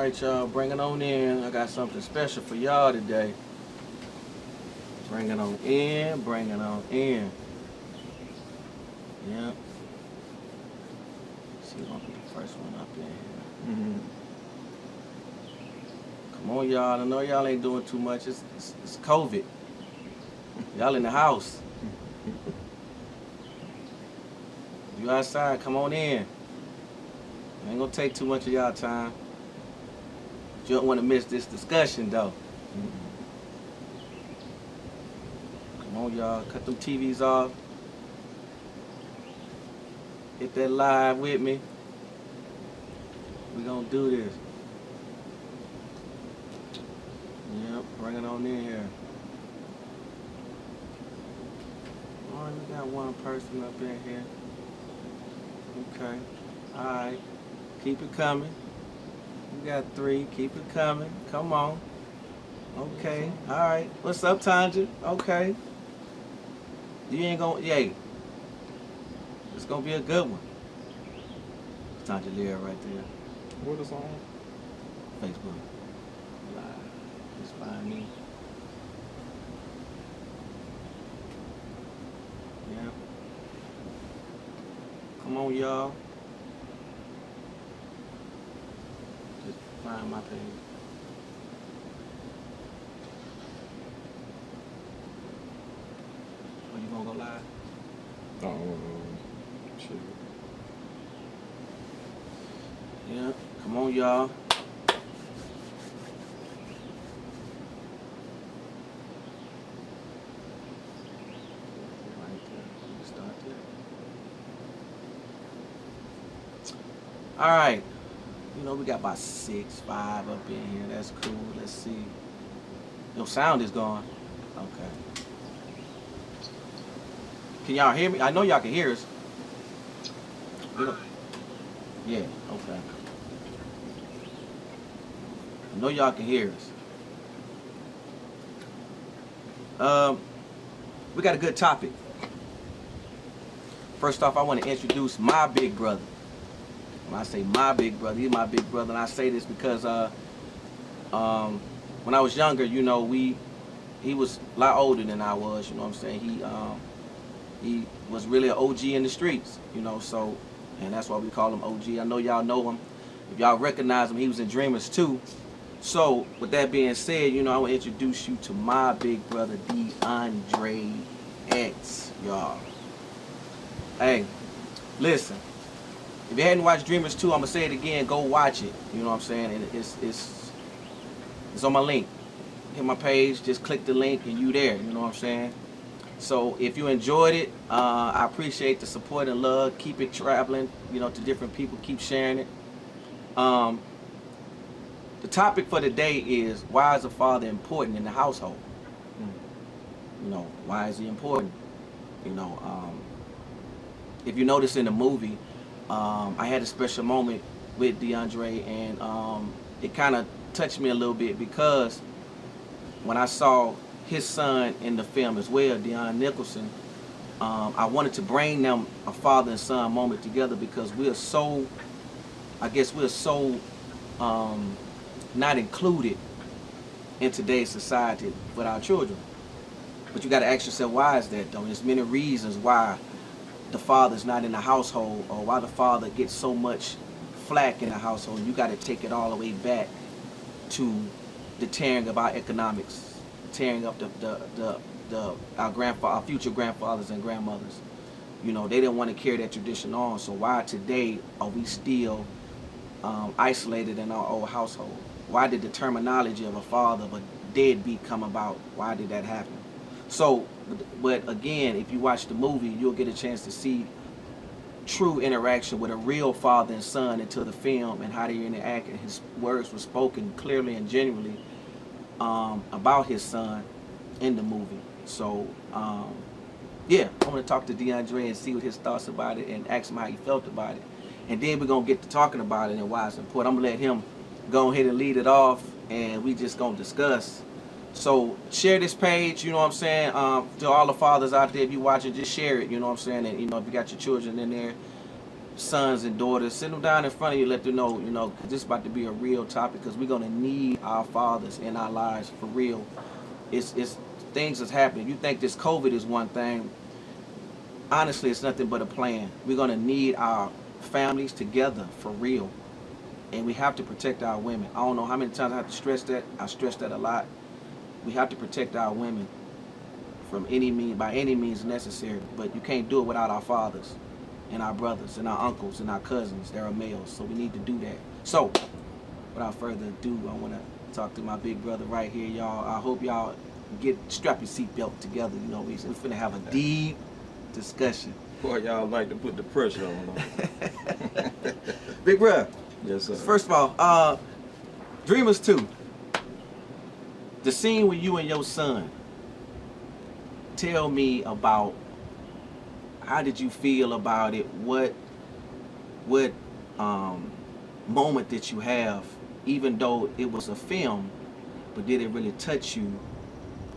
Alright, y'all, bring it on in. I got something special for y'all today. Bring it on in, bring it on in. Yep. See who's gonna be the first one up in here. Come on, y'all. I know y'all ain't doing too much. It's COVID. Y'all in the house. You outside, come on in. Ain't gonna take too much of y'all time. You don't want to miss this discussion, though. Come on, y'all. Cut them TVs off. Hit that live with me. We gonna do this. Yep, bring it on in here. Alright, we got one person up in here. Okay. Alright. Keep it coming. We got 3. Keep it coming. Come on. Okay. Alright. What's up, Tanja? Okay. You ain't gonna, yay. It's gonna be a good one. Tanja Lear right there. What is on? Facebook. Live. Just find me. Yeah. Come on, y'all. Just find my page. Oh, you gonna go live? Oh, shit. Yeah. Come on, y'all. All right, you know, we got about 6, 5 up in here. That's cool. Let's see. Your sound is gone. Okay. Can y'all hear me? I know y'all can hear us. Yeah, okay. I know y'all can hear us. We got a good topic. First off, I want to introduce my big brother. When I say my big brother, he's my big brother, and I say this because when I was younger, you know, he was a lot older than I was. You know what I'm saying? He was really an OG in the streets. You know, so, and that's why we call him OG. I know y'all know him. If y'all recognize him, he was in Dreamers too. So, with that being said, you know, I want to introduce you to my big brother, DeAndre X, y'all. Hey, listen. If you hadn't watched Dreamers 2, I'm going to say it again, go watch it. You know what I'm saying? And it's on my link. Hit my page, just click the link and you there. You know what I'm saying? So if you enjoyed it, I appreciate the support and love. Keep it traveling, you know, to different people. Keep sharing it. The topic for today is, why is a father important in the household? You know, why is he important? You know, if you notice in the movie, I had a special moment with DeAndre, and it kind of touched me a little bit because when I saw his son in the film as well, Deon Nicholson, I wanted to bring them a father and son moment together because we are so, I guess we're so not included in today's society with our children. But you got to ask yourself, why is that though? There's many reasons why the father's not in the household, or why the father gets so much flack in the household. You got to take it all the way back to the tearing of our economics, tearing up our future grandfathers and grandmothers. You know, they didn't want to carry that tradition on. So why today are we still isolated in our old household? Why did the terminology of a father of a deadbeat come about? Why did that happen? So, but again, if you watch the movie, you'll get a chance to see true interaction with a real father and son into the film, and how they interact, and his words were spoken clearly and genuinely about his son in the movie. So, yeah, I want to talk to DeAndre and see what his thoughts about it, and ask him how he felt about it. And then we're going to get to talking about it and why it's important. I'm going to let him go ahead and lead it off, and we just going to discuss. So share this page, you know what I'm saying, to all the fathers out there. If you watch it, just share it, you know what I'm saying. And, you know, if you got your children in there, sons and daughters, sit them down in front of you, let them know, you know, this is about to be a real topic because we're going to need our fathers in our lives for real. It's things that's happening. You think this COVID is one thing. Honestly, it's nothing but a plan. We're going to need our families together for real. And we have to protect our women. I don't know how many times I have to stress that. I stress that a lot. We have to protect our women from any means, by any means necessary. But you can't do it without our fathers and our brothers and our uncles and our cousins. They're males, so we need to do that. So, without further ado, I want to talk to my big brother right here, y'all. I hope y'all strap your seatbelt together. You know, we're finna have a deep discussion. Boy, y'all like to put the pressure on them. Big bro. Yes, sir. First of all, Dreamers 2. The scene with you and your son. Tell me about, how did you feel about it? What moment did you have, even though it was a film, but did it really touch you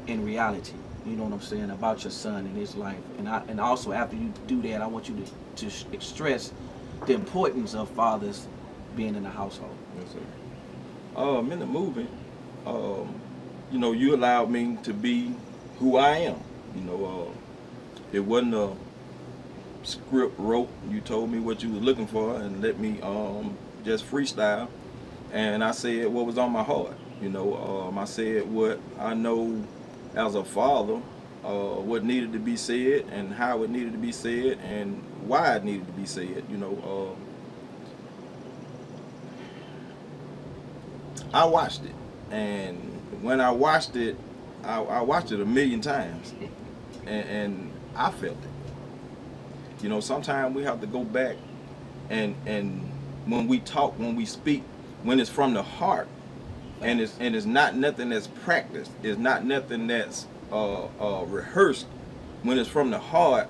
in reality? You know what I'm saying, about your son and his life. And also after you do that, I want you to stress the importance of fathers being in the household. Yes, sir. In the movie, you know, you allowed me to be who I am. You know, it wasn't a script wrote. You told me what you were looking for and let me just freestyle. And I said what was on my heart. You know, I said what I know as a father, what needed to be said and how it needed to be said and why it needed to be said. You know, I watched it, and when I watched it, I watched it 1,000,000 times, and I felt it. You know, sometimes we have to go back and when we talk, when we speak, when it's from the heart, and it's not nothing that's practiced, it's not nothing that's rehearsed. When it's from the heart,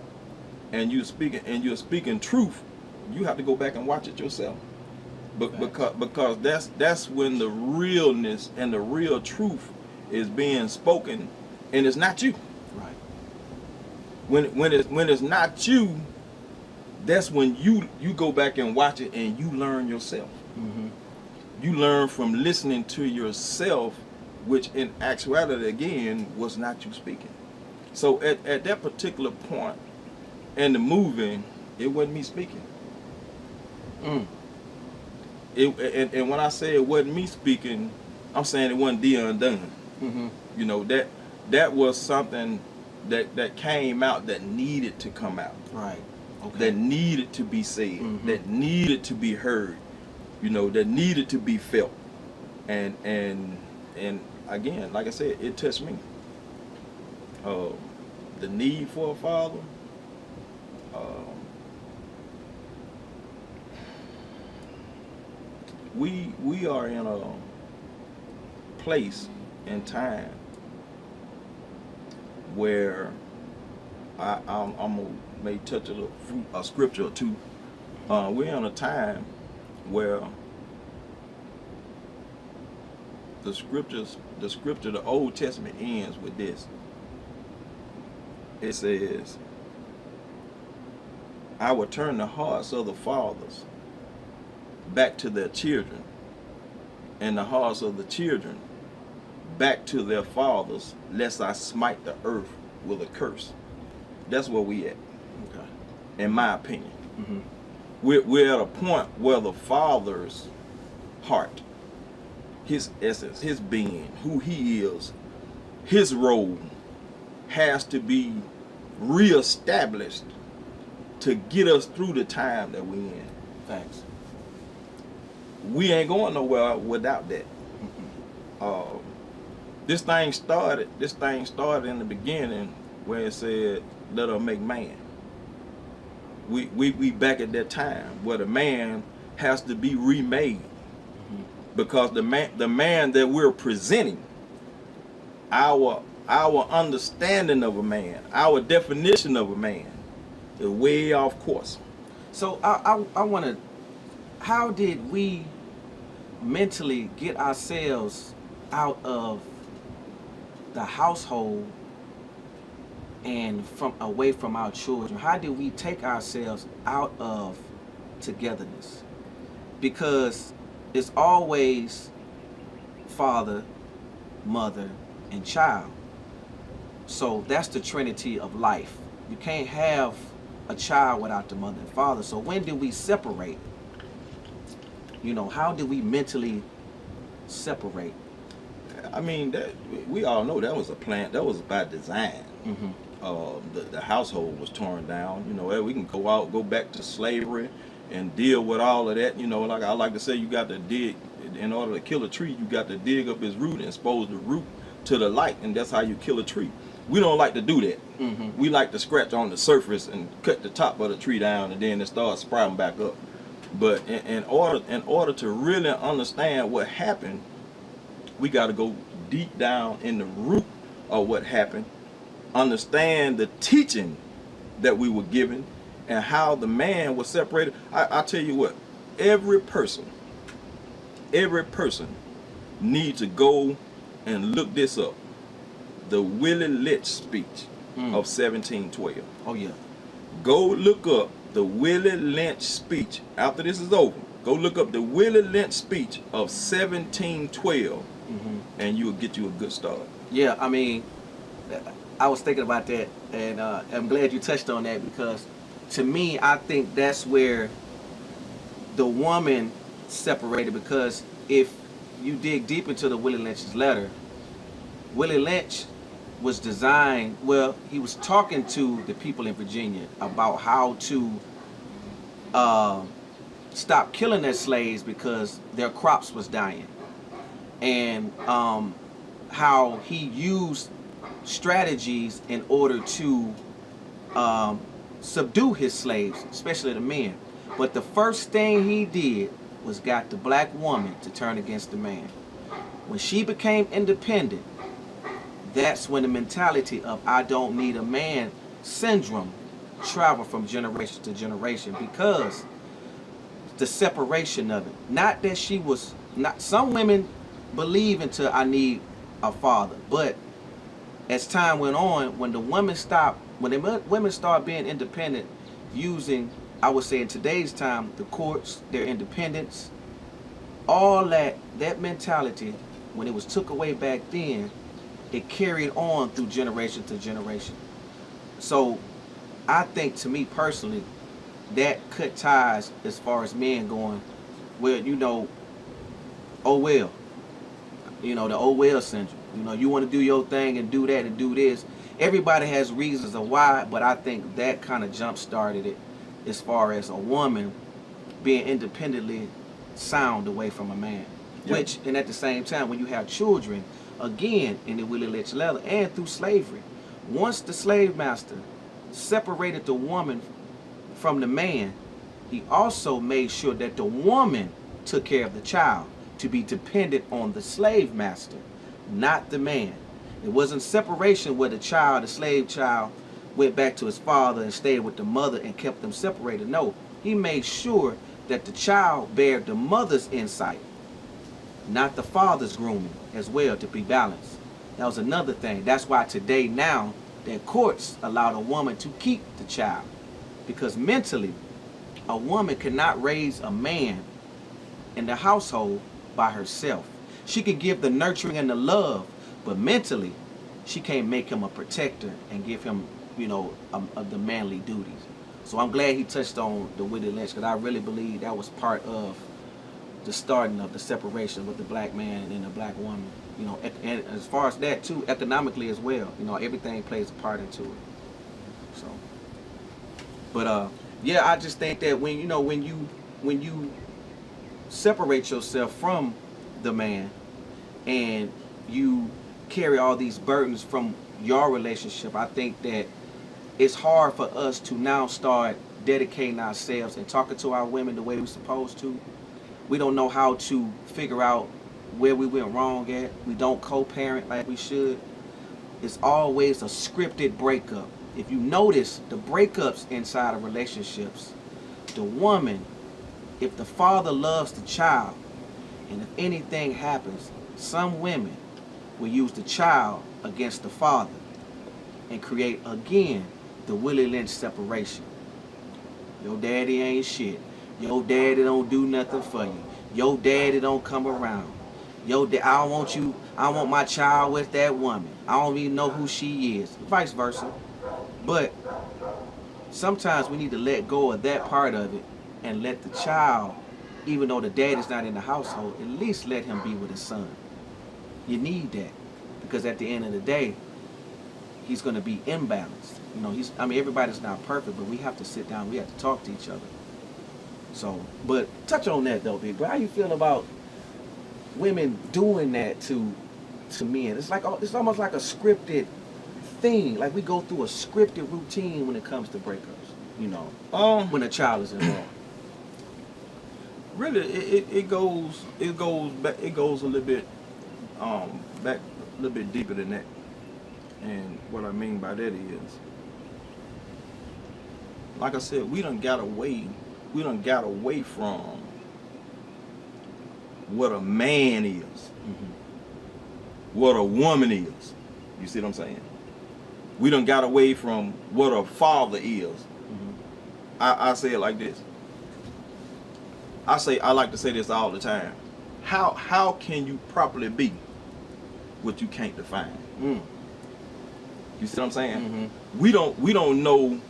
and you're speaking truth, you have to go back and watch it yourself. Because that's when the realness and the real truth is being spoken, and it's not you. Right. When it's not you, that's when you go back and watch it and you learn yourself. Mm-hmm. You learn from listening to yourself, which in actuality again was not you speaking. So at that particular point in the movie, it wasn't me speaking. Mm. And when I say it wasn't me speaking, I'm saying it wasn't Dion Dunn. Mm-hmm. You know, that was something that came out that needed to come out. Right. Okay. That needed to be said. Mm-hmm. That needed to be heard. You know, that needed to be felt. And again, like I said, it touched me. The need for a father. We are in a place and time where I'm gonna may touch a scripture or two. We're in a time where the scripture, the Old Testament ends with this. It says, "I will turn the hearts of the fathers back to their children, and the hearts of the children back to their fathers, lest I smite the earth with a curse." That's where we at. Okay. In my opinion. Mm-hmm. We're at a point where the father's heart, his essence, his being, who he is, his role has to be reestablished to get us through the time that we're in. Thanks. We ain't going nowhere without that. Mm-hmm. This thing started in the beginning where it said, "Let us make man." We back at that time where the man has to be remade. Mm-hmm. Because the man that we're presenting, our understanding of a man, our definition of a man, is way off course. So I want to, how did we mentally get ourselves out of the household and away from our children? How did we take ourselves out of togetherness, because it's always father, mother, and child. So that's the trinity of life. You can't have a child without the mother and father. So when did we separate? You know, how did we mentally separate? I mean, that we all know that was a plan. That was by design. The household was torn down. You know, we can go back to slavery and deal with all of that. You know, like I like to say, you got to dig. In order to kill a tree, you got to dig up its root and expose the root to the light, and that's how you kill a tree. We don't like to do that. We like to scratch on the surface and cut the top of the tree down, and then it starts sprouting back up. But in order to really understand what happened, we got to go deep down in the root of what happened, understand the teaching that we were given, and how the man was separated. I tell you what, every person needs to go and look this up. The Willie Lynch speech of 1712. Oh yeah. Go look up the Willie Lynch speech. After this is over, go look up the Willie Lynch speech of 1712, and you'll get you a good start. Yeah, I mean, I was thinking about that, and I'm glad you touched on that, because to me, I think that's where the woman separated. Because if you dig deep into the Willie Lynch's letter, Willie Lynch was designed, well, he was talking to the people in Virginia about how to stop killing their slaves because their crops was dying, and how he used strategies in order to subdue his slaves, especially the men. But the first thing he did was got the black woman to turn against the man. When she became independent, that's when the mentality of "I don't need a man" syndrome traveled from generation to generation, because the separation of it. Not that she was not. Some women believe until "I need a father," but as time went on, when the women stopped, when the women started being independent, using, I would say in today's time, the courts, their independence, all that mentality, when it was took away back then, it carried on through generation to generation. So I think, to me personally, that cut ties as far as men going, well, you know, oh well, you know, the oh well syndrome. You know, you want to do your thing and do that and do this. Everybody has reasons of why, but I think that kind of jump started it, as far as a woman being independently sound away from a man. Yep. Which, and at the same time, when you have children, again, in the Willie Lynch letter and through slavery, once the slave master separated the woman from the man, he also made sure that the woman took care of the child, to be dependent on the slave master, not the man. It wasn't separation where the child, the slave child, went back to his father and stayed with the mother and kept them separated. No, he made sure that the child bared the mother's insight, not the father's grooming as well, to be balanced. That was another thing. That's why today now that courts allow a woman to keep the child, because mentally a woman cannot raise a man in the household by herself. She can give the nurturing and the love, but mentally she can't make him a protector and give him, you know, the manly duties. So I'm glad he touched on the Willie Lynch, because I really believe that was part of the starting of the separation with the black man and the black woman. You know, and as far as that too, economically as well. You know, everything plays a part into it. So, but yeah, I just think that when you separate yourself from the man and you carry all these burdens from your relationship, I think that it's hard for us to now start dedicating ourselves and talking to our women the way we're supposed to. We don't know how to figure out where we went wrong at. We don't co-parent like we should. It's always a scripted breakup. If you notice the breakups inside of relationships, the woman, if the father loves the child, and if anything happens, some women will use the child against the father and create again the Willie Lynch separation. Your daddy ain't shit. Your daddy don't do nothing for you. Your daddy don't come around. I don't want you. I want my child with that woman. I don't even know who she is. Vice versa. But sometimes we need to let go of that part of it and let the child, even though the dad is not in the household, at least let him be with his son. You need that, because at the end of the day, he's going to be imbalanced. You know, everybody's not perfect, but we have to sit down. We have to talk to each other. So, but touch on that though, big bro. How you feel about women doing that to men? It's almost like a scripted thing. Like we go through a scripted routine when it comes to breakups. You know, when a child is involved. Really, it goes back. It goes a little bit back a little bit deeper than that. And what I mean by that is, like I said, we done got away from what a man is, what a woman is. You see what I'm saying? We done got away from what a father is. I say it like this. I like to say this all the time. How can you properly be what you can't define? You see what I'm saying? We don't know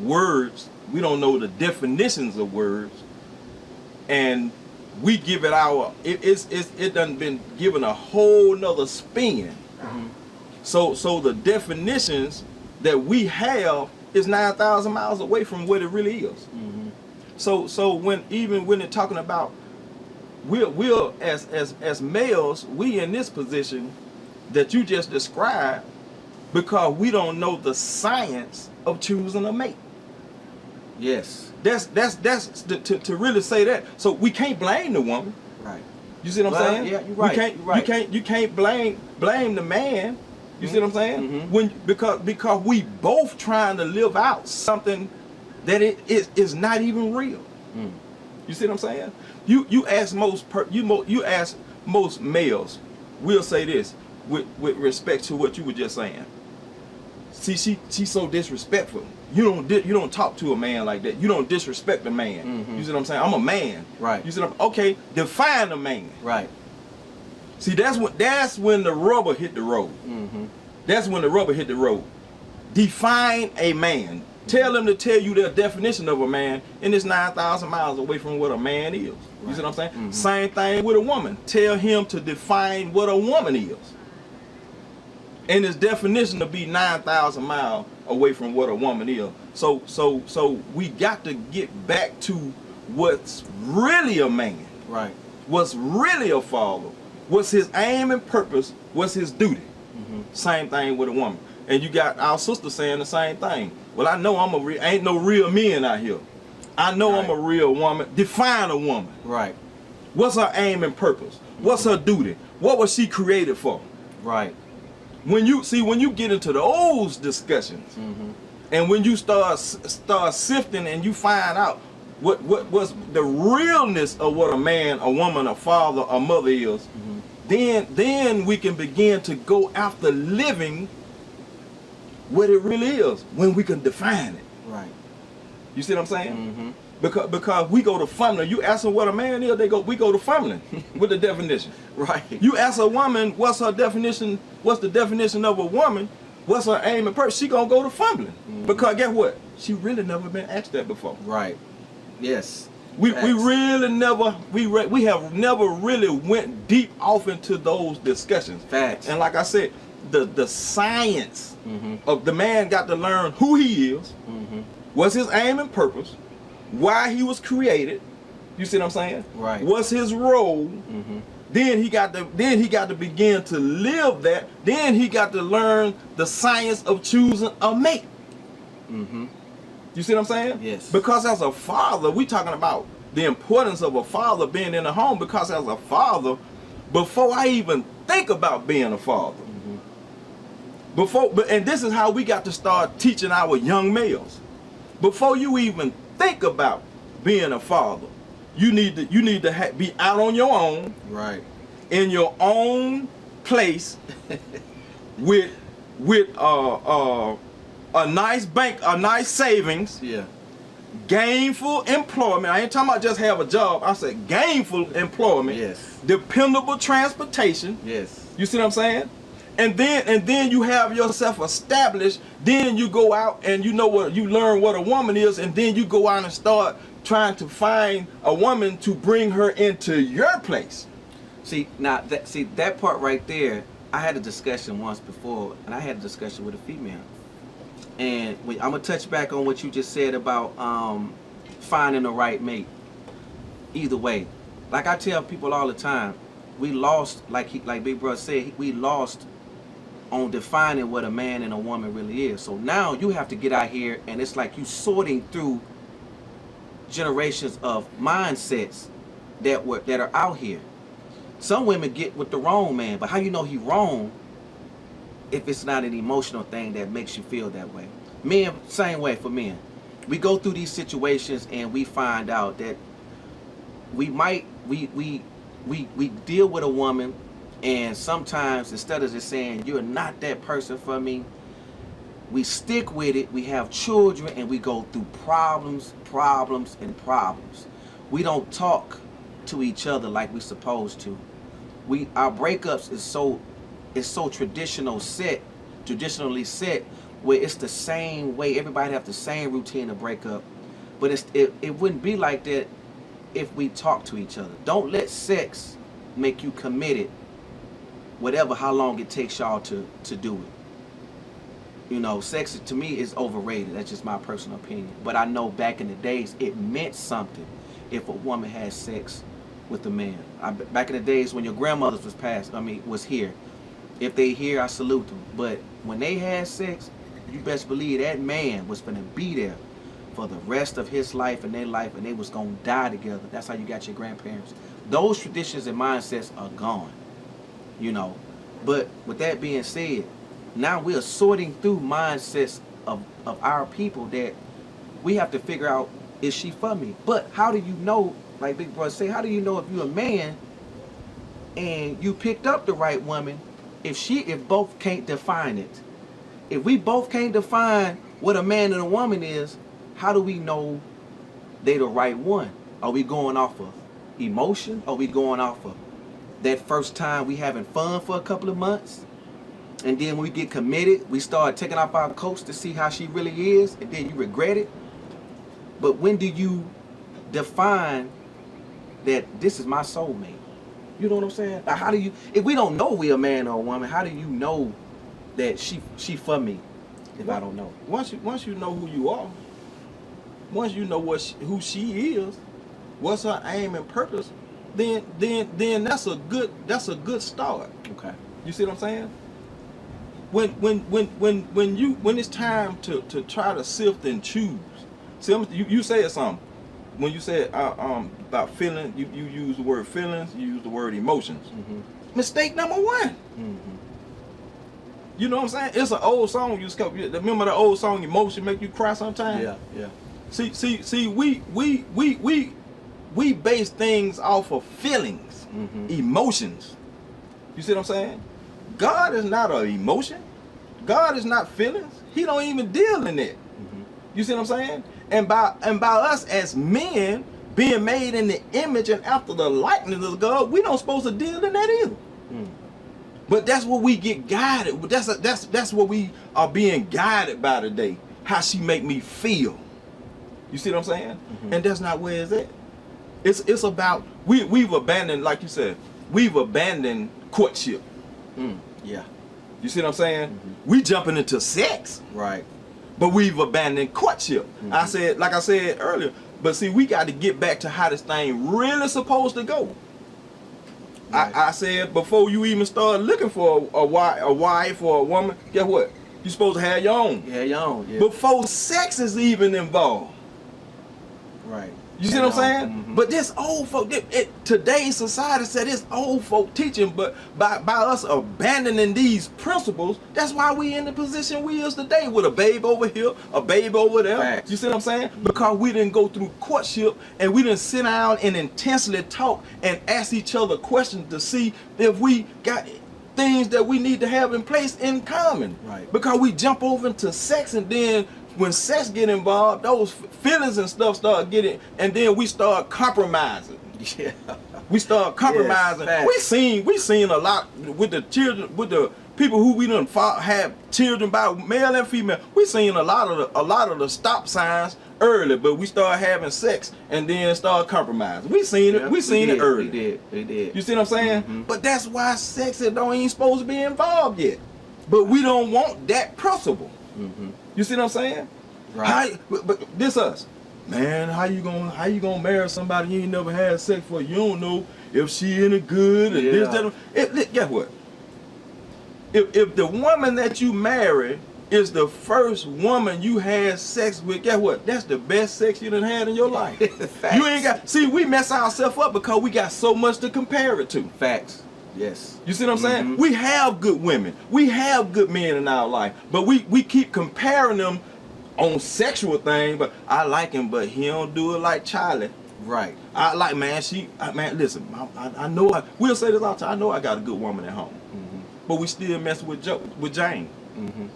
words. We don't know the definitions of words, and we give it it done been given a whole nother spin. So the definitions that we have is 9,000 miles away from what it really is. So when they're talking about we're as males, we in this position that you just described, because we don't know the science of choosing a mate. Yes. That's to really say that. So we can't blame the woman. Right. You see what I'm saying? Yeah, you're right. You can't blame the man. You see what I'm saying? Because we both trying to live out something that it is not even real. You see what I'm saying? You ask most males, we'll say this with respect to what you were just saying. See, she's so disrespectful. You don't talk to a man like that. You don't disrespect a man. You see what I'm saying? I'm a man. Right. You see what I'm, okay, define a man. Right. See, that's when the rubber hit the road. That's when the rubber hit the road. Define a man. Tell them to tell you their definition of a man, and it's 9,000 miles away from what a man is. You see what I'm saying? Same thing with a woman. Tell him to define what a woman is, and his definition to be 9,000 miles away from what a woman is. So we got to get back to what's really a man. Right. What's really a father. What's his aim and purpose. What's his duty. Same thing with a woman. And you got our sister saying the same thing. Well, I know ain't no real men out here. I know I'm a real woman. Define a woman. Right. What's her aim and purpose? What's her duty? What was she created for? Right. When you get into those discussions, and when you start sifting and you find out what was the realness of what a man, a woman, a father, a mother is, then we can begin to go after living what it really is, when we can define it. Right. You see what I'm saying? Because we go to fumbling. You ask them what a man is, we go to fumbling with the definition. Right. You ask a woman what's her definition, what's the definition of a woman, what's her aim and purpose, she gonna go to fumbling. Because guess what? She really never been asked that before. Right. Yes. We really never we have never really went deep off into those discussions. Facts. And like I said, the science of the man got to learn who he is, what's his aim and purpose, why he was created. You see what I'm saying? Right. What's his role? Then he got to begin to live that. Then he got to learn the science of choosing a mate. You see what I'm saying? Yes. Because as a father, we talking about the importance of a father being in the home. Because as a father, before I even think about being a father, and this is how we got to start teaching our young males. Before you even think about being a father, you need to be out on your own, right, in your own place, with a nice bank, a nice savings, yeah, gainful employment. I ain't talking about just have a job. I said gainful employment. Yes. Dependable transportation. Yes. You see what I'm saying? And then you have yourself established. Then you go out and you learn what a woman is, and then you go out and start trying to find a woman to bring her into your place. See, now that part right there, I had a discussion once before, and I had a discussion with a female. And I'm gonna touch back on what you just said about finding the right mate. Either way, like I tell people all the time, we lost, like Big Brother said, we lost on defining what a man and a woman really is. So now you have to get out here, and it's like you sorting through generations of mindsets that are out here. Some women get with the wrong man, but how you know he wrong if it's not an emotional thing that makes you feel that way? Men, same way for men. We go through these situations and we find out that we deal with a woman, and sometimes instead of just saying you're not that person for me, we stick with it, we have children, and we go through problems. We don't talk to each other like we're supposed to. Our breakups is so traditionally set, where it's the same way. Everybody have the same routine to break up, but it wouldn't be like that if we talk to each other. Don't let sex make you committed, how long it takes y'all to do it. You know, sex to me is overrated. That's just my personal opinion. But I know back in the days it meant something if a woman had sex with a man. Back in the days when your grandmothers was here. If they here, I salute them. But when they had sex, you best believe that man was gonna be there for the rest of his life and their life, and they was gonna die together. That's how you got your grandparents. Those traditions and mindsets are gone, you know. But with that being said, now we are sorting through mindsets of our people that we have to figure out, is she for me? But how do you know, like Big Brother say, how do you know if you're a man and you picked up the right woman if both can't define it? If we both can't define what a man and a woman is, how do we know they the right one? Are we going off of emotion? Are we going off of that first time we having fun for a couple of months, and then when we get committed, we start taking off our coats to see how she really is, and then you regret it? But when do you define that this is my soulmate? You know what I'm saying? Like, how do you, if we don't know we a man or a woman, how do you know that she for me if I don't know? Once you know who you are, once you know who she is, what's her aim and purpose, then that's a good start. Okay. You see what I'm saying? When it's time to try to sift and choose. See, you said something. When you said about feeling, you use the word feelings, you use the word emotions. Mm-hmm. Mistake number one. Mm-hmm. You know what I'm saying? It's an old song. Remember the old song, "Emotion Make You Cry" sometimes? Yeah. See, we base things off of feelings, emotions. You see what I'm saying? God is not an emotion. God is not feelings. He don't even deal in it. You see what I'm saying? And by us as men being made in the image and after the likeness of God, we don't supposed to deal in that either. But that's what we get guided. That's what we are being guided by today. How she make me feel. You see what I'm saying? And that's not where it's at. It's about we've abandoned, like you said, we've abandoned courtship. Yeah. You see what I'm saying? We jumping into sex. Right. But we've abandoned courtship. I said earlier, but see, we got to get back to how this thing really supposed to go. Right. I said before you even start looking for a wife or a woman, guess what? You're supposed to have your own. Yeah, your own. Yeah. Before sex is even involved. Right. You see what I'm saying? But this old folk, today's society said this old folk teaching, but by us abandoning these principles, that's why we in the position we is today with a babe over here, a babe over there. Right. You see what I'm saying? Because we didn't go through courtship and we didn't sit down and intensely talk and ask each other questions to see if we got things that we need to have in place in common. Right. Because we jump over into sex and then when sex get involved, those feelings and stuff start getting, and then we start compromising. Yeah. We start compromising. Yes, we seen a lot with the children, with the people who we done have children by, male and female. We seen a lot of the stop signs early, but we start having sex and then start compromising. We seen it. Yeah, We seen it early. We did. You see what I'm saying? Mm-hmm. But that's why sex don't ain't supposed to be involved yet. But we don't want that principle. Mm-hmm. You see what I'm saying? Right. But this us. Man, how you gonna marry somebody you ain't never had sex for? You don't know if she any good and this, that. Guess what? If the woman that you marry is the first woman you had sex with, guess what? That's the best sex you done had in your life. You ain't got. See, we mess ourselves up because we got so much to compare it to. Facts. Yes. You see what I'm saying? Mm-hmm. We have good women. We have good men in our life. But we keep comparing them on sexual thing. But I like him, but he don't do it like Charlie. Right. I like, man, listen, I know, we'll say this all the time. I know I got a good woman at home. Mm-hmm. But we still mess with Jane. Mm-hmm.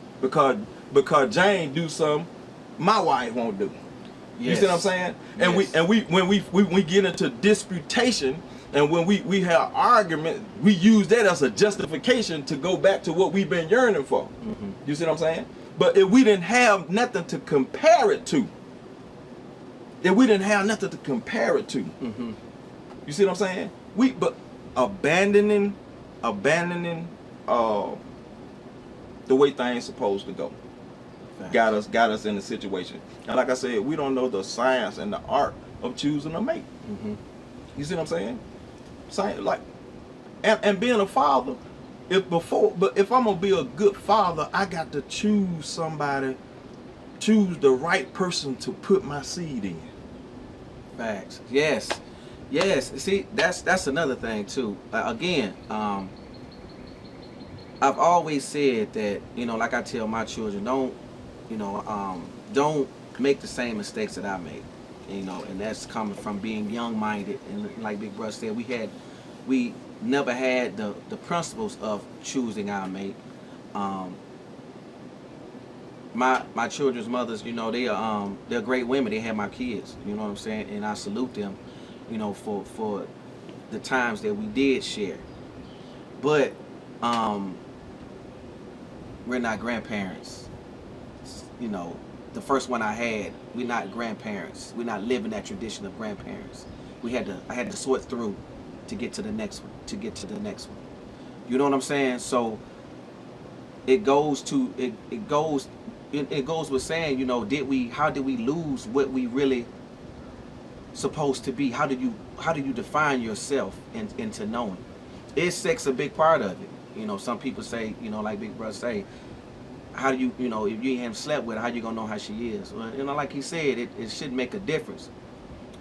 Because Jane do something my wife won't do. You Yes. see what I'm saying? And Yes. when we get into disputation, and when we have argument, we use that as a justification to go back to what we've been yearning for. Mm-hmm. You see what I'm saying? But if we didn't have nothing to compare it to, Mm-hmm. you see what I'm saying? But abandoning the way things supposed to go Facts. got us in the situation. And like I said, we don't know the science and the art of choosing a mate. Mm-hmm. You see what I'm saying? Like, and being a father, if I'm gonna be a good father, I got to choose the right person to put my seed in. Facts. Yes. See, that's another thing too. Again, I've always said that, like I tell my children, don't make the same mistakes that I made. And that's coming from being young-minded, and like Big Brother said, we never had the principles of choosing our mate. My children's mothers, they're great women. They had my kids, you know what I'm saying, and I salute them, for the times that we did share. But we're not grandparents. The first one I had, we're not grandparents. We're not living that tradition of grandparents. I had to sort through to get to the next one, You know what I'm saying? So it goes with saying, how did we lose what we really supposed to be? How do you define yourself into knowing? Is sex a big part of it? Some people say, like Big Brother say, how do you, if you haven't slept with her, how you gonna know how she is? Well, like he said, it should make a difference.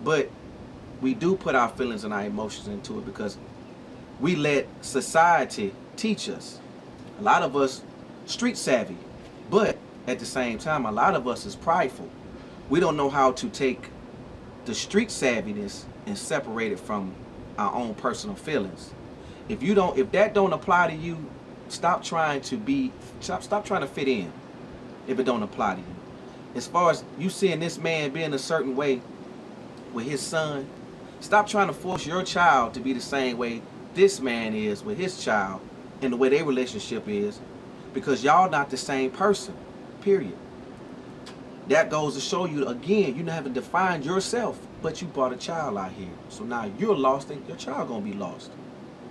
But we do put our feelings and our emotions into it because we let society teach us. A lot of us street savvy, but at the same time, a lot of us is prideful. We don't know how to take the street savviness and separate it from our own personal feelings. If that don't apply to you, stop trying to fit in if it don't apply to you. As far as you seeing this man being a certain way with his son, stop trying to force your child to be the same way this man is with his child and the way their relationship is, because y'all not the same person, period. That goes to show you, again, you haven't defined yourself, but you brought a child out here. So now you're lost and your child gonna be lost.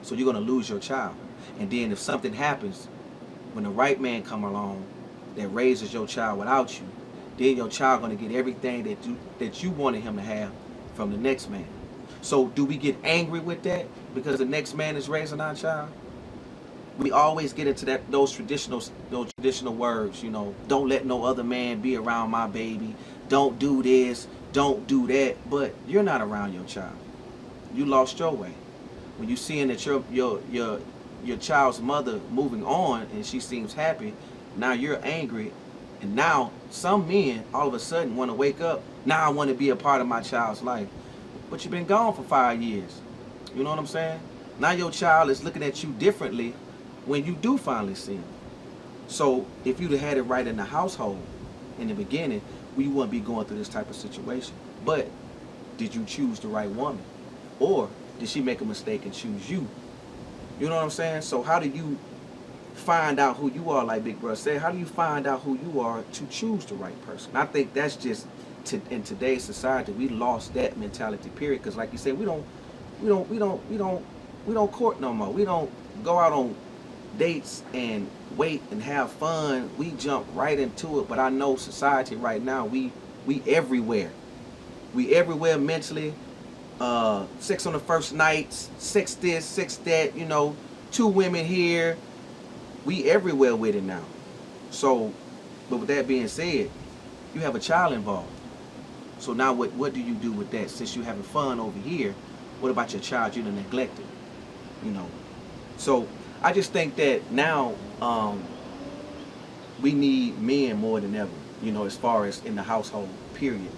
So you're gonna lose your child. And then if something happens, when the right man come along that raises your child without you, then your child gonna get everything that you wanted him to have from the next man. So do we get angry with that because the next man is raising our child? We always get into those traditional words, don't let no other man be around my baby, don't do this, don't do that, but you're not around your child. You lost your way. When you seeing that your child's mother moving on and she seems happy, now you're angry, and now some men all of a sudden want to wake up, now I want to be a part of my child's life. But you've been gone for 5 years. You know what I'm saying? Now your child is looking at you differently when you do finally see him. So if you'd have had it right in the household, in the beginning, we wouldn't be going through this type of situation. But did you choose the right woman? Or did she make a mistake and choose you? You know what I'm saying? So how do you find out who you are, like Big Brother said? How do you find out who you are to choose the right person? I think that's just, in today's society, we lost that mentality, period. Because like you said, we don't court no more. We don't go out on dates and wait and have fun. We jump right into it. But I know society right now, we everywhere. We everywhere mentally. Sex on the first night, sex this, sex that, you know, 2 women here. We everywhere with it now. So, but with that being said, you have a child involved. So now what do you do with that? Since you're having fun over here, what about your child you done neglected? You know. So I just think that now we need men more than ever, you know, as far as in the household, period.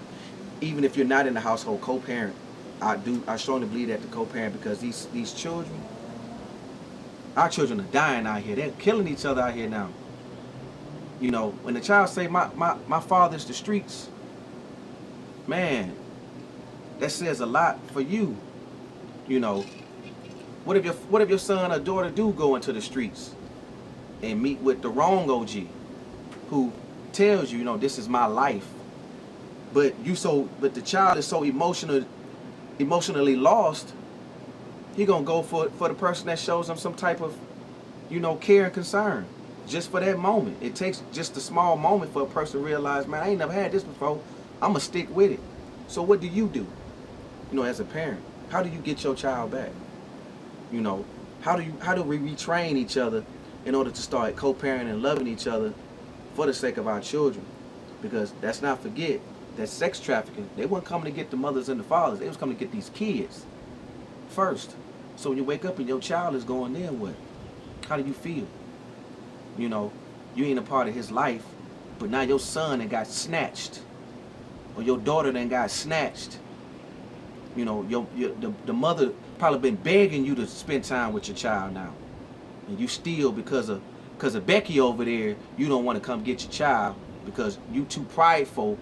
Even if you're not in the household, co-parent. I strongly believe that the co-parent, because these children, our children are dying out here. They're killing each other out here now. You know, when the child say my father's the streets, man, that says a lot for you. You know, what if your son or daughter do go into the streets and meet with the wrong OG who tells you, you know, this is my life, but the child is so emotionally lost, he gonna go for the person that shows him some type of, you know, care and concern just for that moment. It takes just a small moment for a person to realize, man, I ain't never had this before. I'm gonna stick with it. So what do? You know, as a parent, how do you get your child back? You know, how do we retrain each other in order to start co-parenting and loving each other for the sake of our children? Because let's not forget that sex trafficking, they weren't coming to get the mothers and the fathers. They was coming to get these kids first. So when you wake up and your child is going there, what? How do you feel? You know, you ain't a part of his life, but now your son got snatched, or your daughter then got snatched. You know, the mother probably been begging you to spend time with your child now, and you still, because of Becky over there, you don't want to come get your child because you too prideful.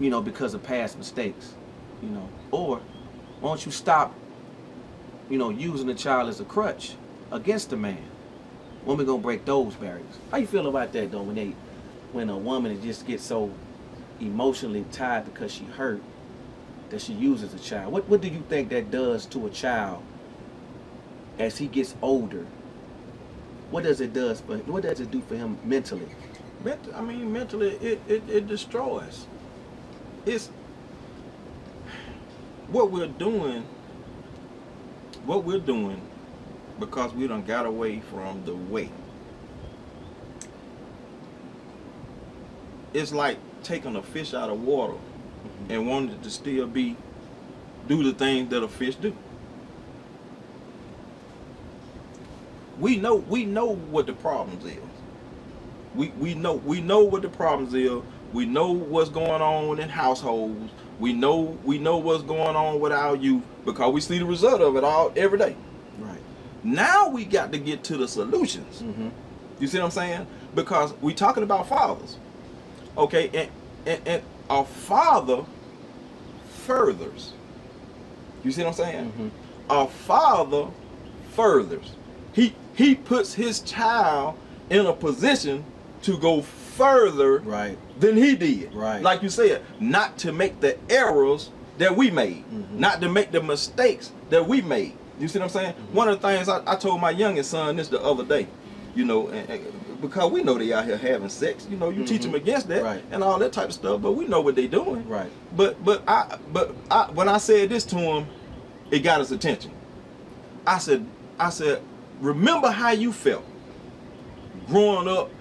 You know, because of past mistakes. You know, or why don't you stop, you know, using the child as a crutch against the man? When we gonna break those barriers? How you feel about that though? When a woman just gets so emotionally tied because she hurt that she uses a child. What do you think that does to a child as he gets older? What does it do for him mentally? I mean, mentally, it destroys. It's what we're doing because we done got away from the way. It's like taking a fish out of water and wanting it to still do the things that a fish do. We know what the problems is. We know what the problems is. We know what's going on in households. We know what's going on with our youth because we see the result of it every day. Right. Now we got to get to the solutions. Mm-hmm. You see what I'm saying? Because we talking about fathers. Okay, and a father furthers. You see what I'm saying? Mm-hmm. A father furthers. He puts his child in a position to go further than he did. Right. Like you said, not to make the errors that we made, not to make the mistakes that we made. You see what I'm saying? One of the things I told my youngest son this the other day, you know, and because we know they out here having sex, you know, you teach them against that and all that type of stuff, but we know what they doing. Right. But I when I said this to him, it got his attention. I said, remember how you felt growing up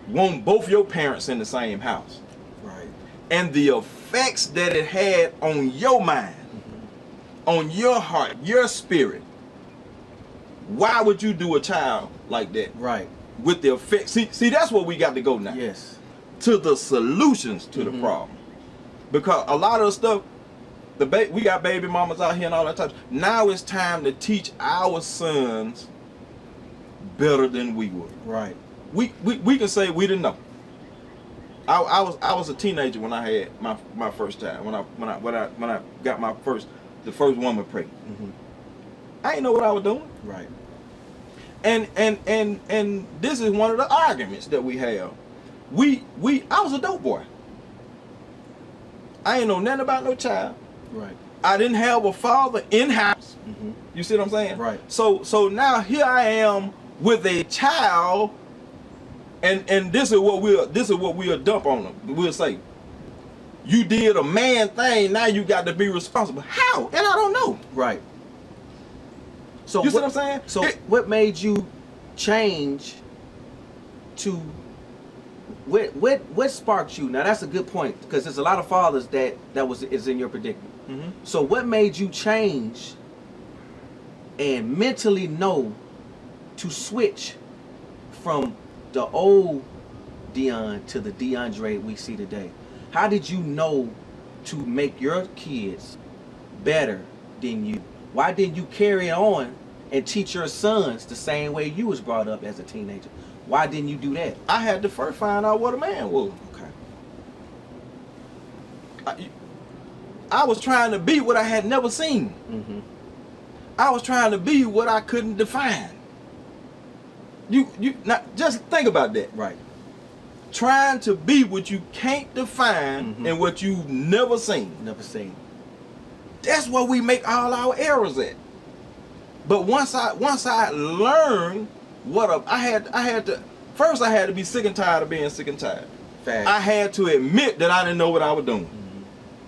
wanting both your parents in the same house. Right. And the effects that it had on your mind, on your heart, your spirit. Why would you do a child like that? Right. With the effects. See, that's where we got to go now. Yes. To the solutions to the problem. Because a lot of the stuff, we got baby mamas out here and all that type. Now it's time to teach our sons better than we would. Right. We can say we didn't know. I was a teenager when I had my first child. When I got the first woman pregnant. Mm-hmm. I didn't know what I was doing. Right. And this is one of the arguments that we have. I was a dope boy. I ain't know nothing about no child. Right. I didn't have a father in house. Mm-hmm. You see what I'm saying? Right. So now here I am with a child, and this is what we'll dump on them. We'll say, you did a man thing. Now you got to be responsible. How? And I don't know. Right. So You see what I'm saying? So what made you change to what sparked you? Now that's a good point, because there's a lot of fathers that is in your predicament. Mm-hmm. So what made you change and mentally know to switch from the old Dion to the DeAndre we see today? How did you know to make your kids better than you? Why didn't you carry on and teach your sons the same way you was brought up as a teenager? Why didn't you do that? I had to first find out what a man was. Okay. I was trying to be what I had never seen. Mm-hmm. I was trying to be what I couldn't define. You not just think about that. Right. Trying to be what you can't define Mm-hmm. and what you've never seen. Never seen. That's where we make all our errors at. But once I learned I had to be sick and tired of being sick and tired. Fast. I had to admit that I didn't know what I was doing. Mm-hmm.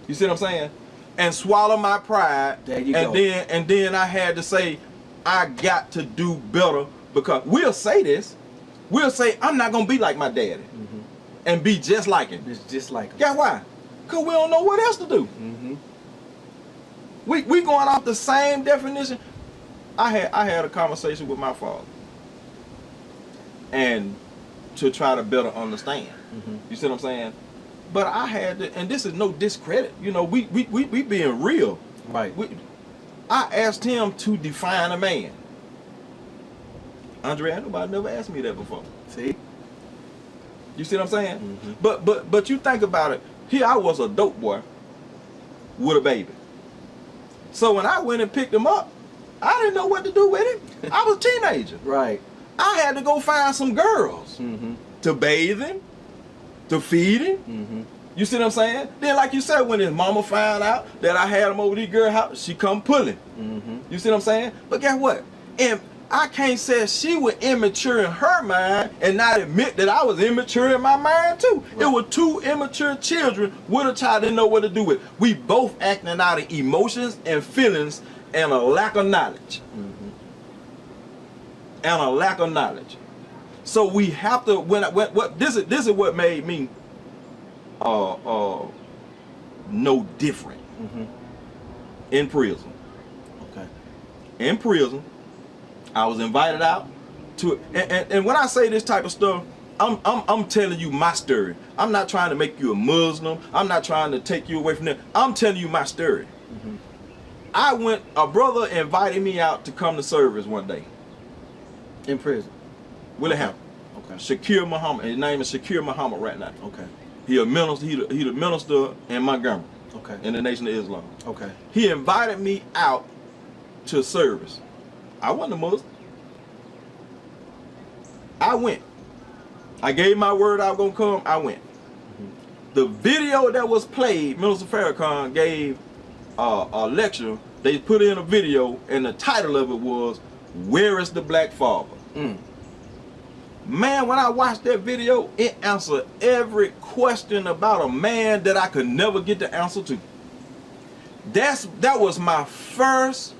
You see what I'm saying? And swallow my pride. There you and go. Then I had to say, I got to do better, because we'll say this. We'll say, I'm not gonna be like my daddy Mm-hmm. and be just like him. It's just like him. Guess why? Because we don't know what else to do. Mm-hmm. We going off the same definition. I had a conversation with my father, and to try to better understand. Mm-hmm. You see what I'm saying? But I had to, and this is no discredit. You know, we being real. Right. I asked him to define a man. Andre, nobody never asked me that before. See? You see what I'm saying? Mm-hmm. But you think about it. Here I was a dope boy with a baby. So when I went and picked him up, I didn't know what to do with him. I was a teenager. Right. I had to go find some girls Mm-hmm. to bathe him, to feed him. Mm-hmm. You see what I'm saying? Then, like you said, when his mama found out that I had him over these girl house, she come pulling. Mm-hmm. You see what I'm saying? But guess what? And I can't say she was immature in her mind and not admit that I was immature in my mind too. Right. It was two immature children with a child didn't know what to do with. We both acting out of emotions and feelings and a lack of knowledge. Mm-hmm. And a lack of knowledge. So we have to this is what made me no different Mm-hmm. in prison. Okay. In prison, I was invited out to, and when I say this type of stuff, I'm telling you my story. I'm not trying to make you a Muslim. I'm not trying to take you away from them. I'm telling you my story. Mm-hmm. A brother invited me out to come to service one day. In prison. Willie Hampton. Okay. Shakir Muhammad. His name is Shakir Muhammad right now. Okay. He a minister. He the minister in Montgomery Okay. in the Nation of Islam. Okay. He invited me out to service. I wasn't a Muslim. I went. I gave my word I was gonna come. I went. The video that was played, Minister Farrakhan gave a lecture. They put in a video, and the title of it was "Where is the Black Father?" Mm. Man, when I watched that video, it answered every question about a man that I could never get the answer to. That was my first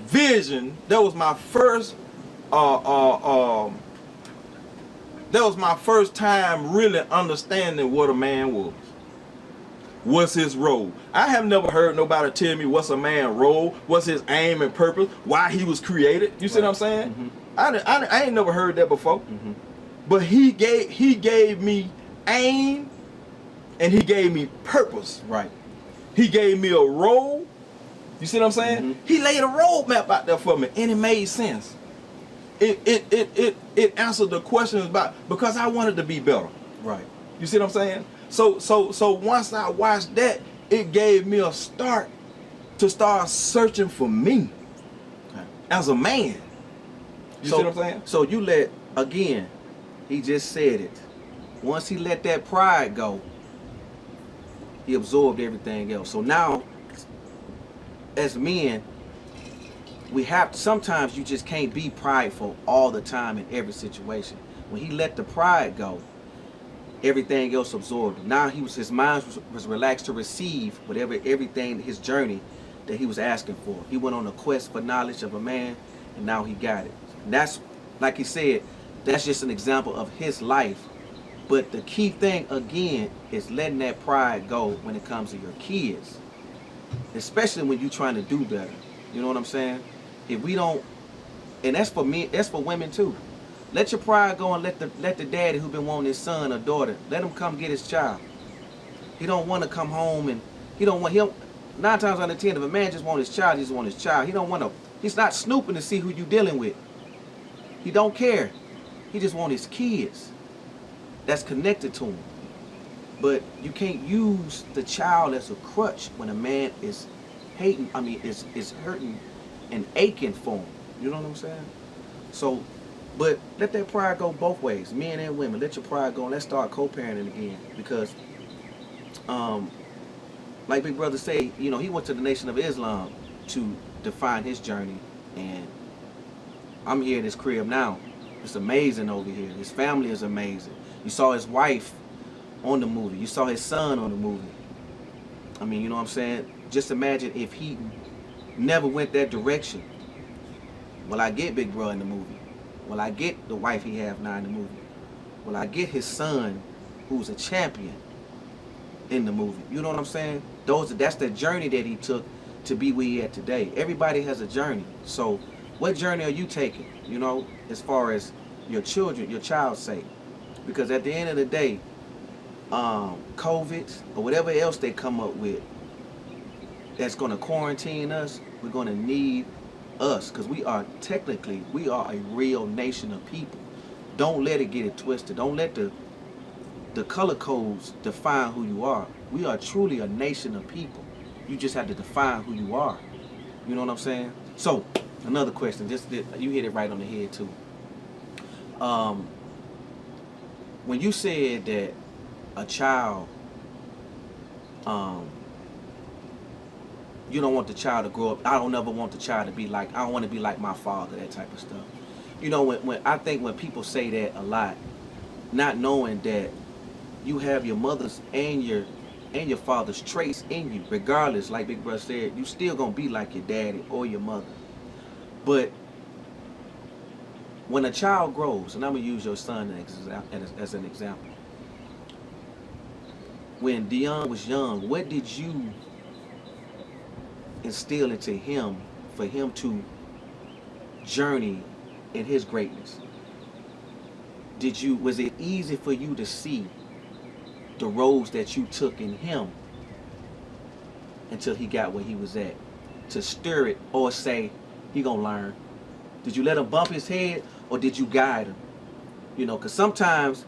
vision. That was my first that was my first time really understanding what a man was. What's his role? I have never heard nobody tell me what's a man's role, what's his aim and purpose, why he was created. You see what I'm saying? Mm-hmm. I ain't never heard that before. Mm-hmm. But he gave me aim, and he gave me purpose. Right. He gave me a role. You see what I'm saying? Mm-hmm. He laid a roadmap out there for me, and it made sense. It answered the questions about, because I wanted to be better. Right. You see what I'm saying? So once I watched that, it gave me a start to start searching for me as a man. You see what I'm saying? So you let, again, he just said it. Once he let that pride go, he absorbed everything else. So now, as men, we have, sometimes you just can't be prideful all the time in every situation. When he let the pride go, everything else absorbed. Now his mind was relaxed to receive everything, his journey that he was asking for. He went on a quest for knowledge of a man, and now he got it. And that's, like he said, that's just an example of his life. But the key thing, again, is letting that pride go when it comes to your kids. Especially when you're trying to do better. You know what I'm saying? If we don't, and that's for me, that's for women too. Let your pride go and let the daddy who been wanting his son or daughter, let him come get his child. He don't want to come home, and he don't want, 9 times out of 10, if a man just want his child, he just want his child. He don't want to, he's not snooping to see who you dealing with. He don't care. He just want his kids that's connected to him. But you can't use the child as a crutch when a man is hating, is hurting and aching for him. You know what I'm saying? So, but let that pride go both ways, men and women. Let your pride go and let's start co-parenting again. Because, like Big Brother say, you know, he went to the Nation of Islam to define his journey. And I'm here in his crib now. It's amazing over here. His family is amazing. You saw his wife on the movie. You saw his son on the movie. I mean, you know what I'm saying? Just imagine if he never went that direction. Will I get Big Bro in the movie? Will I get the wife he have now in the movie? Will I get his son, who's a champion, in the movie? You know what I'm saying? That's the journey that he took to be where he at today. Everybody has a journey. So what journey are you taking, you know, as far as your children, your child's sake? Because at the end of the day, COVID or whatever else they come up with that's going to quarantine us, we're going to need us, because we are a real nation of people. Don't let it get it twisted. Don't let the color codes define who you are. We are truly a nation of people. You just have to define who you are. You know what I'm saying? So, another question. You hit it right on the head too. When you said that a child, you don't want the child to grow up. I don't ever want the child to be like, I don't want to be like my father, that type of stuff. You know, when I think when people say that a lot, not knowing that you have your mother's and your father's traits in you, regardless, like Big Brother said, you still gonna be like your daddy or your mother. But when a child grows, and I'm gonna use your son as an example. When Dion was young, what did you instill into him for him to journey in his greatness? Was it easy for you to see the roads that you took in him until he got where he was at, to stir it or say he gonna learn? Did you let him bump his head, or did you guide him? You know, because sometimes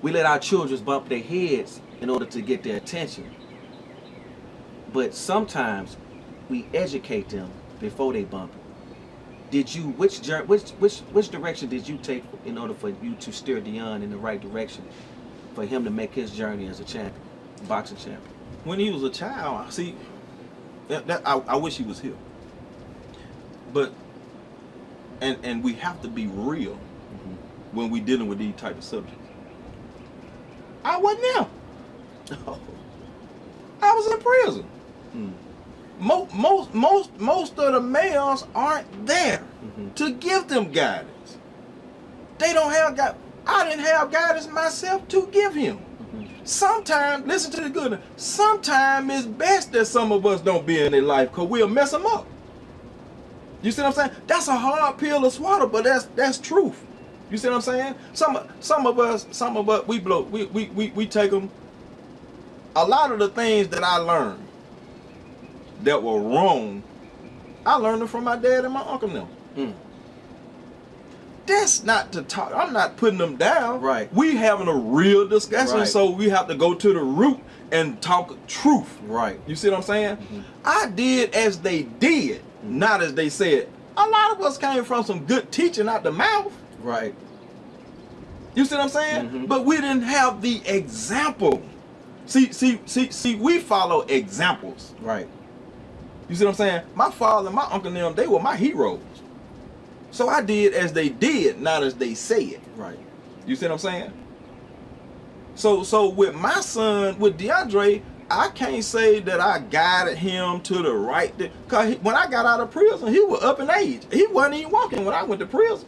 we let our children bump their heads in order to get their attention, but sometimes we educate them before they bump it. Did you, which direction did you take in order for you to steer Dion in the right direction for him to make his journey as a champion, boxing champion? When he was a child, see, I wish he was here. But, and we have to be real when we dealing with these type of subjects. I wasn't there. Oh. I was in prison. Mm. Most of the males aren't there to give them guidance. They don't have I didn't have guidance myself to give him. Sometimes, listen to the good. Sometimes it's best that some of us don't be in their life, because we'll mess them up. You see what I'm saying? That's a hard pill to swallow, but that's truth. You see what I'm saying? Some of us we take them. A lot of the things that I learned that were wrong, I learned them from my dad and my uncle now. That's not to talk. I'm not putting them down. Right. We having a real discussion, Right. so we have to go to the root and talk truth. Right. You see what I'm saying? Mhm. I did as they did, not as they said. A lot of us came from some good teaching out the mouth. Right. You see what I'm saying? Mhm. But we didn't have the example. See, we follow examples. Right. You see what I'm saying? My father and my uncle and them, they were my heroes. So I did as they did, not as they said. Right. You see what I'm saying? So with my son, with DeAndre, I can't say that I guided him to the right thing. Cause when I got out of prison, he was up in age. He wasn't even walking when I went to prison.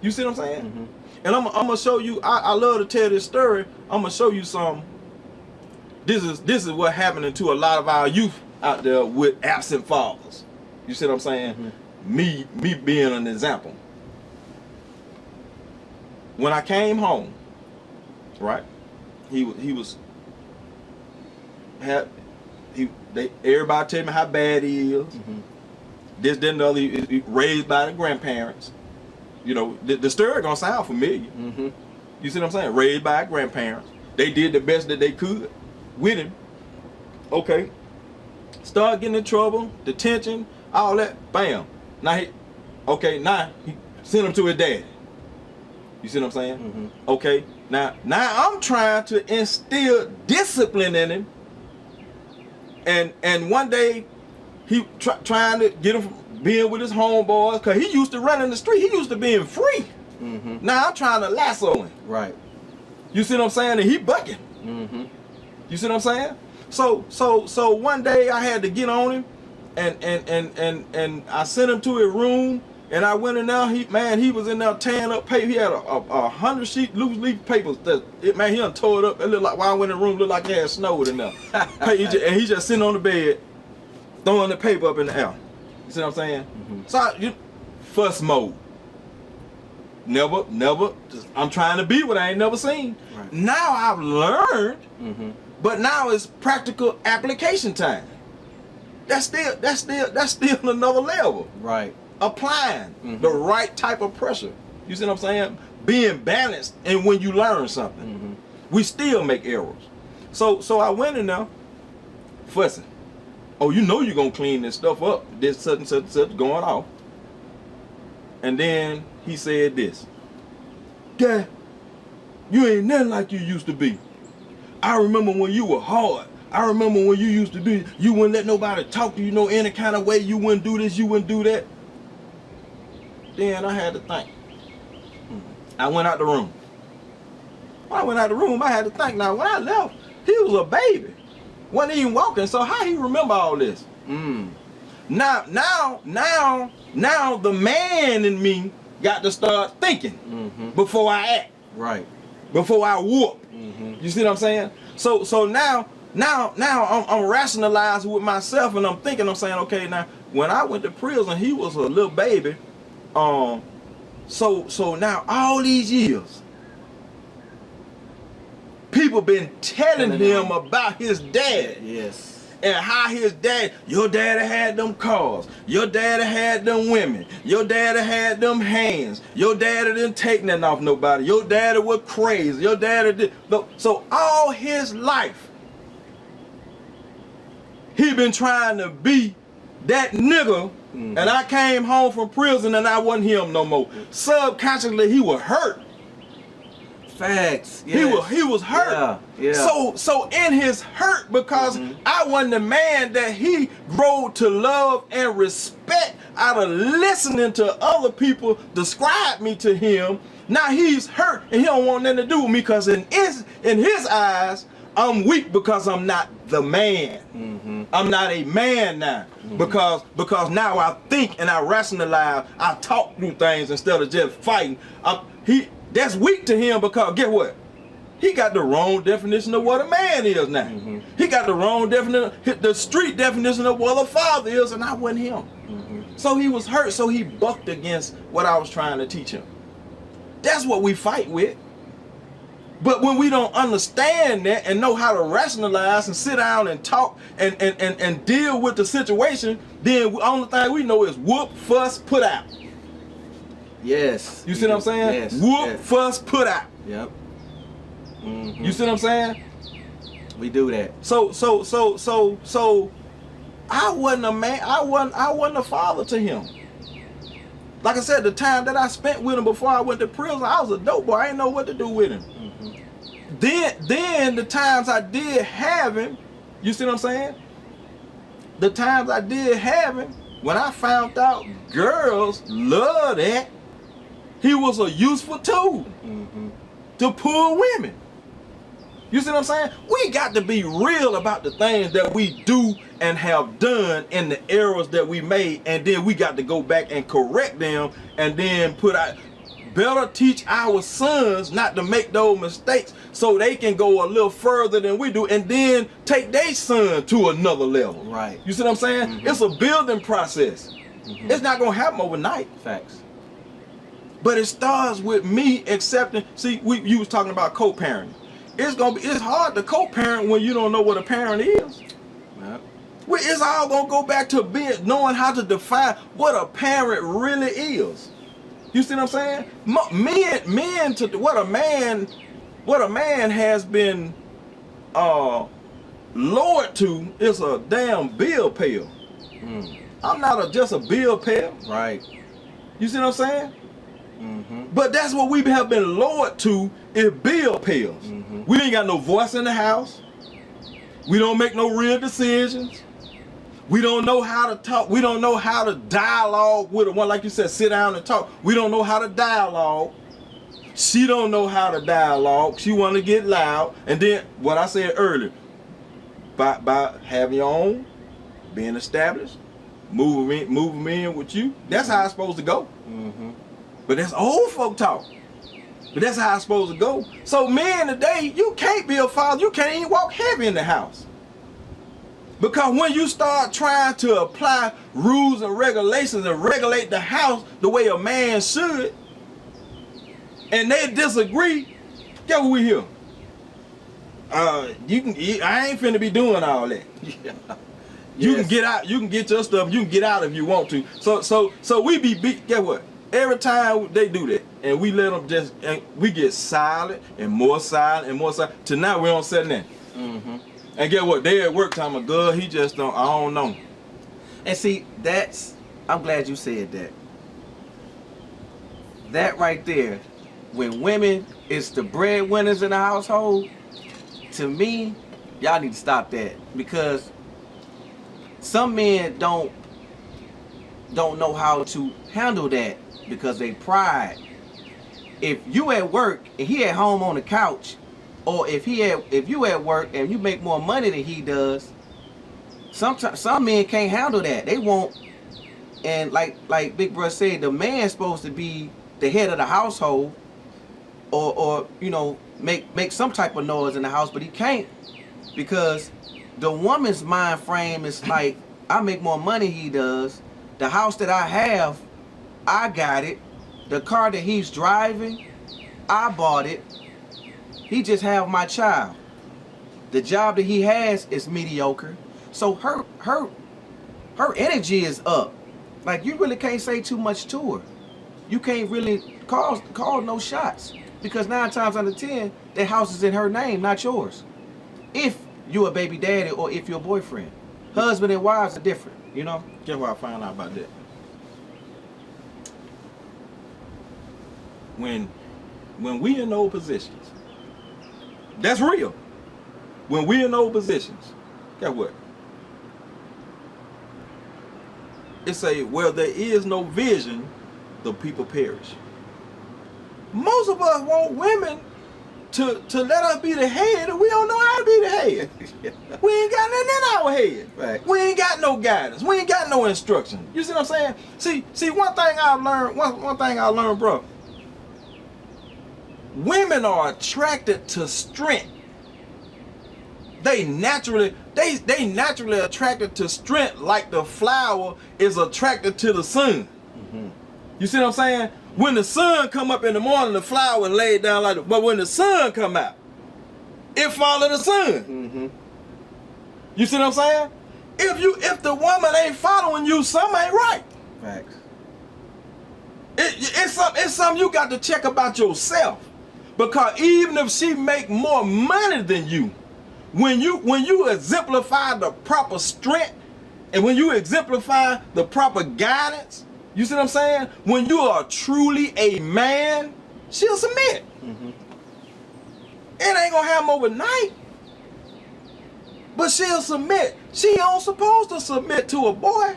You see what I'm saying? Mhm. And I'm gonna show you. I love to tell this story. I'm gonna show you some. This is what happening to a lot of our youth out there with absent fathers. You see what I'm saying? Mhm. Me being an example. When I came home, right? Everybody tell me how bad he is. Mhm. This, that, and the other. He raised by the grandparents. You know, the story gonna sound familiar. Mhm. You see what I'm saying? Raised by grandparents. They did the best that they could with him. Okay. Start getting in trouble, detention, all that. Bam. Now he sent him to his daddy. You see what I'm saying? Mhm. Okay. Now I'm trying to instill discipline in him. And one day he trying to get him from being with his homeboys, cause he used to run in the street. He used to being free. Mhm. Now I'm trying to lasso him. Right. You see what I'm saying? And he bucking. Mhm. You see what I'm saying? So one day I had to get on him, and I sent him to his room, and I went in there. He was in there tearing up paper. He had a 100 sheet loose leaf papers. He done tore it up. It looked like when I went in the room, looked like he had snowed in there. And he just sitting on the bed, throwing the paper up in the air. You see what I'm saying? Mhm. So fuss mode. Never. I'm trying to be what I ain't never seen. Right. Now I've learned. Mhm. But now it's practical application time. That's still another level. Right. Applying Mhm. the right type of pressure. You see what I'm saying? Being balanced, and when you learn something, Mhm. we still make errors. So I went in there fussing. Oh, you know you're gonna clean this stuff up. This such and such going off. And then he said this. Dad, you ain't nothing like you used to be. I remember when you were hard. I remember when you used to be, you wouldn't let nobody talk to you any kind of way. You wouldn't do this, you wouldn't do that. Then I had to think. I went out the room. When I went out the room, I had to think. Now, when I left, he was a baby. Wasn't even walking, so how he remember all this? Mm. Now, the man in me got to start thinking Mhm. before I act, Right. before I whoop. Mhm. You see what I'm saying? So now I'm rationalizing with myself, and I'm thinking, I'm saying, okay, now when I went to prison, he was a little baby. So now all these years, people been telling him about his dad. Yes. And how his dad, your daddy had them cars, your daddy had them women, your daddy had them hands, your daddy didn't take nothing off nobody, your daddy was crazy, your daddy did. So all his life, he been trying to be that nigga, and I came home from prison and I wasn't him no more. Subconsciously, he was hurt. Facts. Yes. He was hurt. Yeah. So in his hurt, because I wasn't the man that he grew to love and respect out of listening to other people describe me to him. Now he's hurt and he don't want nothing to do with me, because in his eyes, I'm weak because I'm not the man. Mhm. I'm not a man now, because now I think and I rationalize. I talk through things instead of just fighting. That's weak to him, because guess what? He got the wrong definition of what a man is now. Mhm. He got the wrong definition, the street definition of what a father is, and I wasn't him. Mhm. So he was hurt, so he bucked against what I was trying to teach him. That's what we fight with. But when we don't understand that and know how to rationalize and sit down and talk and deal with the situation, then the only thing we know is whoop, fuss, put out. Yes. You see what I'm saying? Yes. Whoop, Yes. fuss, put out. Yep. Mm-hmm. You see what I'm saying? We do that. So I wasn't a man. I wasn't a father to him. Like I said, the time that I spent with him before I went to prison, I was a dope boy. I didn't know what to do with him. Mm-hmm. Then the times I did have him, you see what I'm saying? The times I did have him, when I found out girls love that, he was a useful tool Mm-hmm. to pull women. You see what I'm saying? We got to be real about the things that we do and have done in the errors that we made, and then we got to go back and correct them, and then better teach our sons not to make those mistakes so they can go a little further than we do, and then take their son to another level. Right. You see what I'm saying? Mm-hmm. It's a building process. Mm-hmm. It's not gonna happen overnight. Facts. But it starts with me accepting. See, you was talking about co-parenting. It's hard to co-parent when you don't know what a parent is. Yep. It's all gonna go back to knowing how to define what a parent really is. You see what I'm saying? Men to what a man has been lowered to is a damn bill payer. Mm. I'm not just a bill payer. Right. You see what I'm saying? Mm-hmm. But that's what we have been lowered to, is bill payers. Mm-hmm. We ain't got no voice in the house. We don't make no real decisions. We don't know how to talk. We don't know how to dialogue with one, like you said, sit down and talk. We don't know how to dialogue. She don't know how to dialogue. She want to get loud. And then what I said earlier, by having your own, being established, moving in with you. That's how it's supposed to go. Mm-hmm. But that's old folk talk. But that's how it's supposed to go. So men today, you can't be a father. You can't even walk heavy in the house. Because when you start trying to apply rules and regulations and regulate the house the way a man should, and they disagree, guess what we hear? I ain't finna be doing all that. Yeah. You Yes. can get out. You can get your stuff. You can get out if you want to. So we be beat. Guess what? Every time they do that, and we let them and we get silent and more silent and more silent. Till now we don't say nothing. Mm-hmm. And guess what? They at work time. A girl, he just don't. I don't know. And see, I'm glad you said that. That right there, when women is the breadwinners in the household, to me, y'all need to stop that, because some men don't know how to handle that because they pride. If you at work and he at home on the couch, or if you at work and you make more money than he does, sometimes some men can't handle that. They won't. And like Big Bro said, the man's supposed to be the head of the household, or you know, make some type of noise in the house, but he can't, because the woman's mind frame is like, I make more money he does. The house that I have, I got it. The car that he's driving, I bought it. He just have my child. The job that he has is mediocre. So her energy is up. Like, you really can't say too much to her. You can't really call no shots, because 9 times out of 10, that house is in her name, not yours. If you're a baby daddy or if you're a boyfriend. Husband and wives are different, you know? Guess what I found out about that? When we in those positions, that's real. When we in those positions, guess what? It say, where there is no vision, the people perish. Most of us want women to let us be the head, and we don't know how to be the head. We ain't got nothing in our head. Right. We ain't got no guidance. We ain't got no instruction. You see what I'm saying? See, one thing I learned, bro. Women are attracted to strength. They naturally attracted to strength, like the flower is attracted to the sun. Mm-hmm. You see what I'm saying? When the sun come up in the morning, the flower laid down like that. But when the sun come out, it follow the sun. Mm-hmm. You see what I'm saying? If the woman ain't following you, something ain't right. Facts. It's something you got to check about yourself. Because even if she make more money than you, when you exemplify the proper strength and when you exemplify the proper guidance, you see what I'm saying? When you are truly a man, she'll submit. Mm-hmm. It ain't gonna happen overnight, but she'll submit. She ain't supposed to submit to a boy.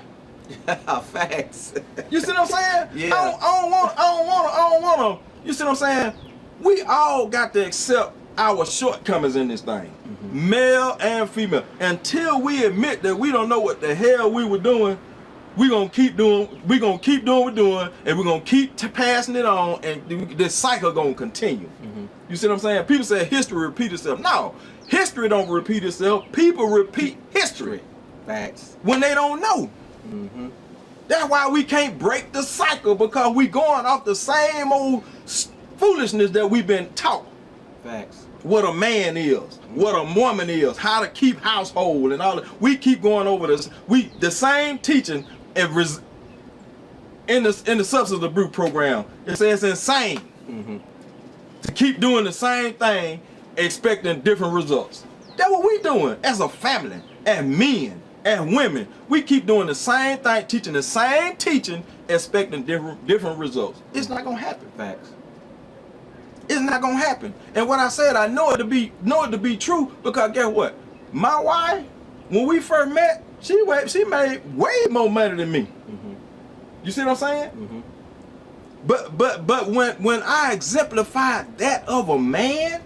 Facts. You see what I'm saying? Yeah. I don't want to. You see what I'm saying? We all got to accept our shortcomings in this thing, male and female. Until we admit that we don't know what the hell we were doing, we're gonna keep doing what we're doing, and we're gonna keep passing it on, and this cycle gonna continue. You see what I'm saying? People say history repeat itself. No, history don't repeat itself. People repeat history. Facts. When they don't know. That's why we can't break the cycle, because we going off the same old foolishness that we've been taught. Facts. What a man is, what a woman is, how to keep household and all that. We keep going over this. The same teaching in the Substance Abuse program. It says insane to keep doing the same thing, expecting different results. That's what we doing as a family, as men, as women. We keep doing the same thing, teaching the same teaching, expecting different results. It's not gonna happen. Facts. It's not gonna happen. And what I said, I know it to be true, because guess what? My wife, when we first met, she made way more money than me. You see what I'm saying? But when I exemplified that of a man,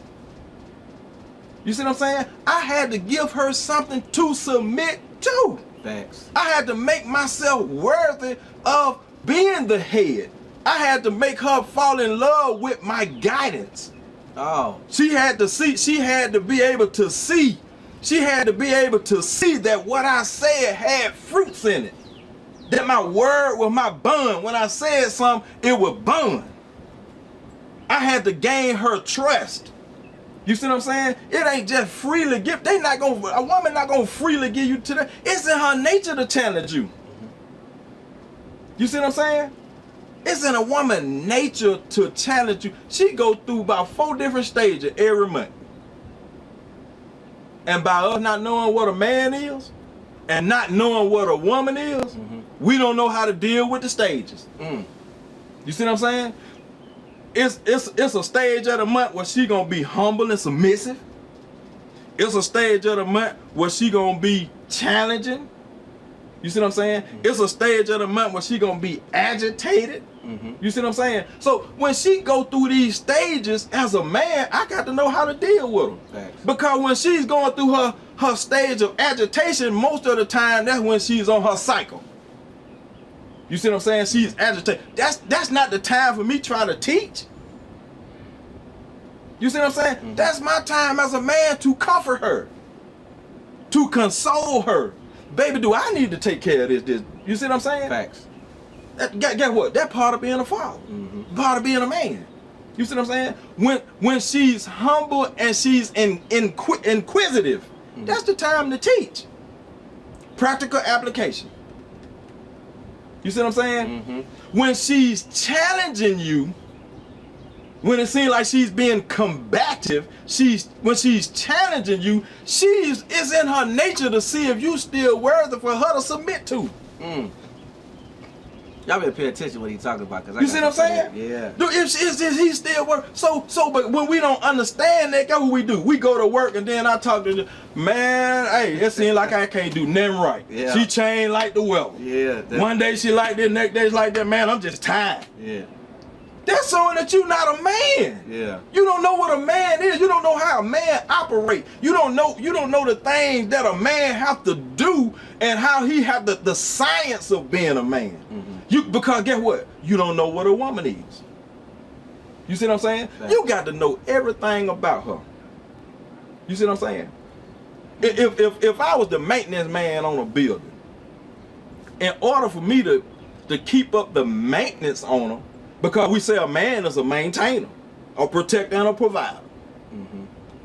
you see what I'm saying? I had to give her something to submit to. Facts. I had to make myself worthy of being the head. I had to make her fall in love with my guidance. Oh. She had to see, she had to be able to see. She had to be able to see that what I said had fruits in it. That my word was my bond. When I said something, it would bond. I had to gain her trust. You see what I'm saying? It ain't just freely give. A woman not gonna freely give you to them. It's in her nature to challenge you. You see what I'm saying? It's in a woman's nature to challenge you. She go through about 4 different stages every month. And by us not knowing what a man is and not knowing what a woman is, we don't know how to deal with the stages. You see what I'm saying? It's a stage of the month where she gonna be humble and submissive. It's a stage of the month where she gonna be challenging. You see what I'm saying? It's a stage of the month where she gonna be agitated. You see what I'm saying? So when she go through these stages as a man, I got to know how to deal with her. Thanks. Because when she's going through her stage of agitation, most of the time that's when she's on her cycle. You see what I'm saying? She's agitated. That's not the time for me trying to teach. You see what I'm saying? That's my time as a man to comfort her, to console her. Baby, do I need to take care of this? You see what I'm saying? Facts. Guess what? That part of being a father, part of being a man. You see what I'm saying? When she's humble and she's inquisitive, that's the time to teach. Practical application. You see what I'm saying? When she's challenging you, when it seems like she's being combative, when she's challenging you, it's in her nature to see if you still worthy for her to submit to. Y'all better pay attention what he's talking about. You see what I'm saying? Yeah. Dude, if he's still work, but when we don't understand that, guess what we do? We go to work and then I talk to the man. Hey, it seems like I can't do nothing right. Yeah. She changed like the weather. Yeah. One day she like this, next day she like that. Man, I'm just tired. Yeah. That's showing that you're not a man. Yeah. You don't know what a man is. You don't know how a man operates. You don't know the things that a man have to do and how he have the science of being a man. Because guess what? You don't know what a woman is. You see what I'm saying? Right. You got to know everything about her. You see what I'm saying? If I was the maintenance man on a building, in order for me to keep up the maintenance on her, because we say a man is a maintainer, a protector, and a provider.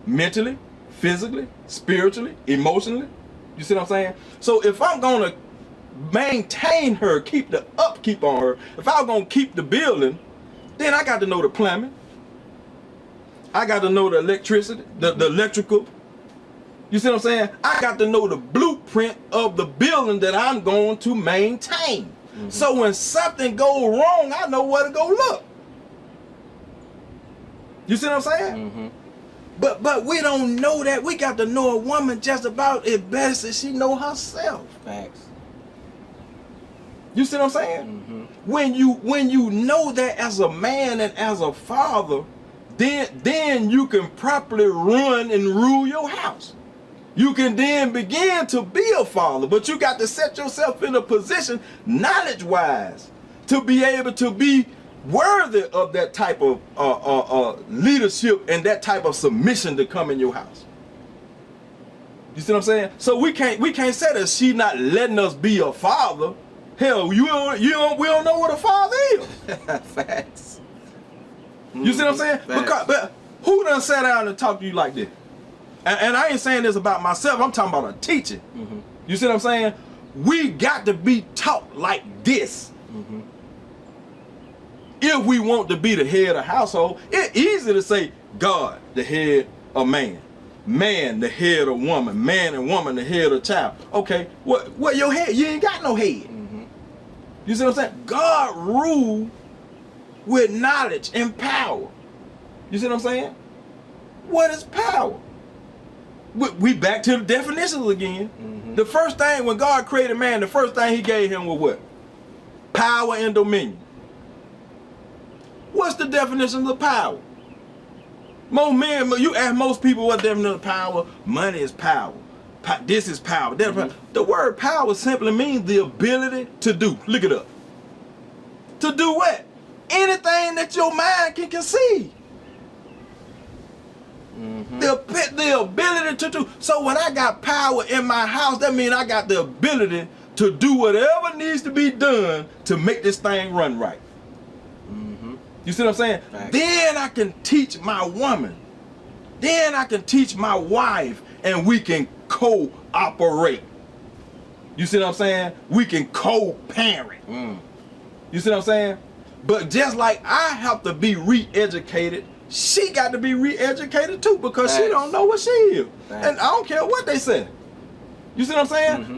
Mentally, physically, spiritually, emotionally. You see what I'm saying? So if I'm gonna maintain her, keep the upkeep on her, if I was gonna keep the building, then I got to know the plumbing. I got to know the electricity, the electrical. You see what I'm saying? I got to know the blueprint of the building that I'm going to maintain. So when something goes wrong, I know where to go look. You see what I'm saying? But we don't know that. We got to know a woman just about as best as she know herself. Facts. You see what I'm saying? When you know that as a man and as a father, then you can properly run and rule your house. You can then begin to be a father, but you got to set yourself in a position, knowledge-wise, to be able to be worthy of that type of leadership and that type of submission to come in your house. You see what I'm saying? So we can't say that she not letting us be a father. Hell, we don't know what a father is. Facts. You see what I'm saying? But who done sat down and talked to you like this? And I ain't saying this about myself. I'm talking about a teacher. You see what I'm saying? We got to be taught like this. If we want to be the head of the household, it's easy to say God, the head of man. Man, the head of woman. Man and woman, the head of child. Okay, what your head? You ain't got no head. You see what I'm saying? God rule with knowledge and power. You see what I'm saying? What is power? We back to the definitions again. The first thing when God created man, the first thing he gave him was what? Power and dominion. What's the definition of power? Most men, you ask most people what the definition of power, money is power. This is power. The word power simply means the ability to do. Look it up. To do what? Anything that your mind can conceive. The ability to do. So when I got power in my house, that means I got the ability to do whatever needs to be done to make this thing run right. You see what I'm saying? Right. Then I can teach my woman. Then I can teach my wife, and we can cooperate. You see what I'm saying? We can co-parent. You see what I'm saying? But just like I have to be re-educated, she got to be re-educated too, because she don't know what she is. And I don't care what they say. You see what I'm saying?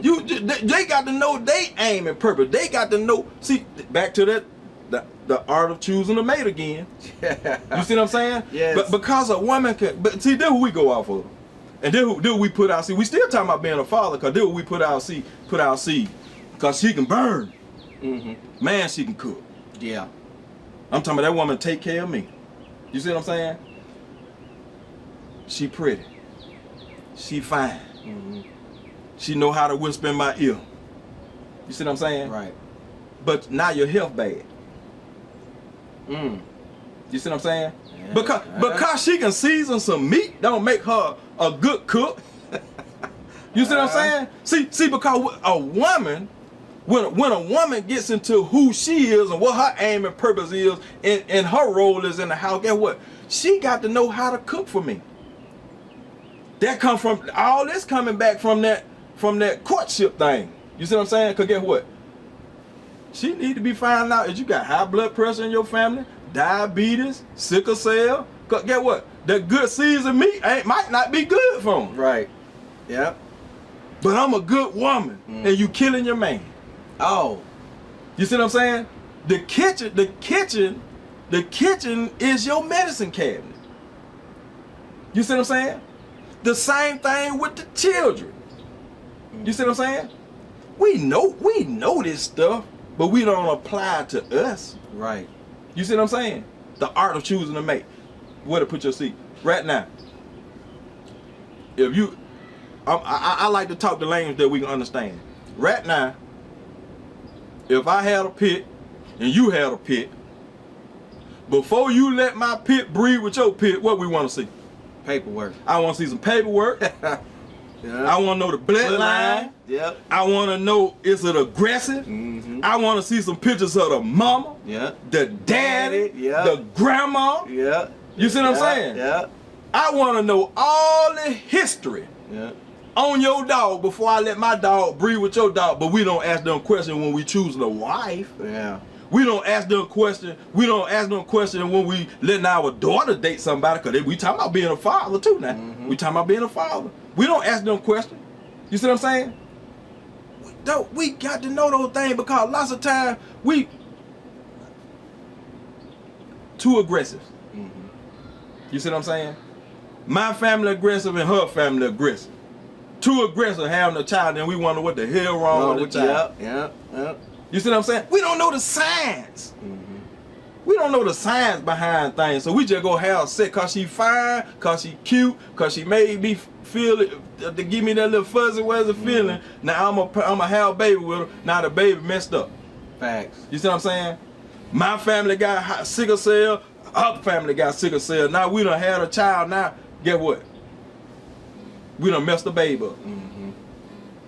They got to know they aim and purpose. They got to know. See, back to that, the art of choosing a mate again. You see what I'm saying? Yes. But because a woman can, but see, this who we go off of. And then who we put out seed. We still talking about being a father, because then we put our seed, because she can burn. Man, she can cook. Yeah. I'm talking about that woman take care of me. You see what I'm saying? She pretty. She fine. She know how to whisper in my ear. You see what I'm saying? Right. But now your health bad. You see what I'm saying? Yeah. Because she can season some meat don't make her a good cook. You see what I'm saying? See, because a woman, when a woman gets into who she is and what her aim and purpose is, and her role is in the house, guess what? She got to know how to cook for me. That come from all this coming back from that courtship thing. You see what I'm saying? Because guess what? She need to be finding out if you got high blood pressure in your family, diabetes, sickle cell. Because guess what? That good seasoned meat might not be good for them. Right. Yep. But I'm a good woman, and you killing your man. Oh. You see what I'm saying? The kitchen is your medicine cabinet. You see what I'm saying? The same thing with the children. You see what I'm saying? We know this stuff, but we don't apply it to us. Right. You see what I'm saying? The art of choosing a mate. Where to put your seat. Right now. If you, I like to talk the language that we can understand. Right now, if I had a pit and you had a pit, before you let my pit breed with your pit, what we want to see? Paperwork. I want to see some paperwork. I want to know the bloodline. Yep. I want to know, is it aggressive? I want to see some pictures of the mama, the daddy, the grandma. You see what I'm saying? Yeah. I want to know all the history on your dog before I let my dog breed with your dog. But we don't ask them questions when we choosing a wife. Yeah. We don't ask them questions. We don't ask them questions when we letting our daughter date somebody. Cause we talking about being a father too now. We talking about being a father. We don't ask them questions. You see what I'm saying? We got to know those things because lots of times we too aggressive. You see what I'm saying? My family aggressive and her family aggressive. Too aggressive having a child, and we wonder what the hell wrong with the child. Yeah. You see what I'm saying? We don't know the science. We don't know the science behind things, so we just go have sex cause she fine, cause she cute, cause she made me feel it, to give me that little fuzzy feeling. Now I'm a have a baby with her. Now the baby messed up. Facts. You see what I'm saying? My family got sickle cell. Other family got sickle cell. Now we done had a child. Now get what? We done messed the baby up.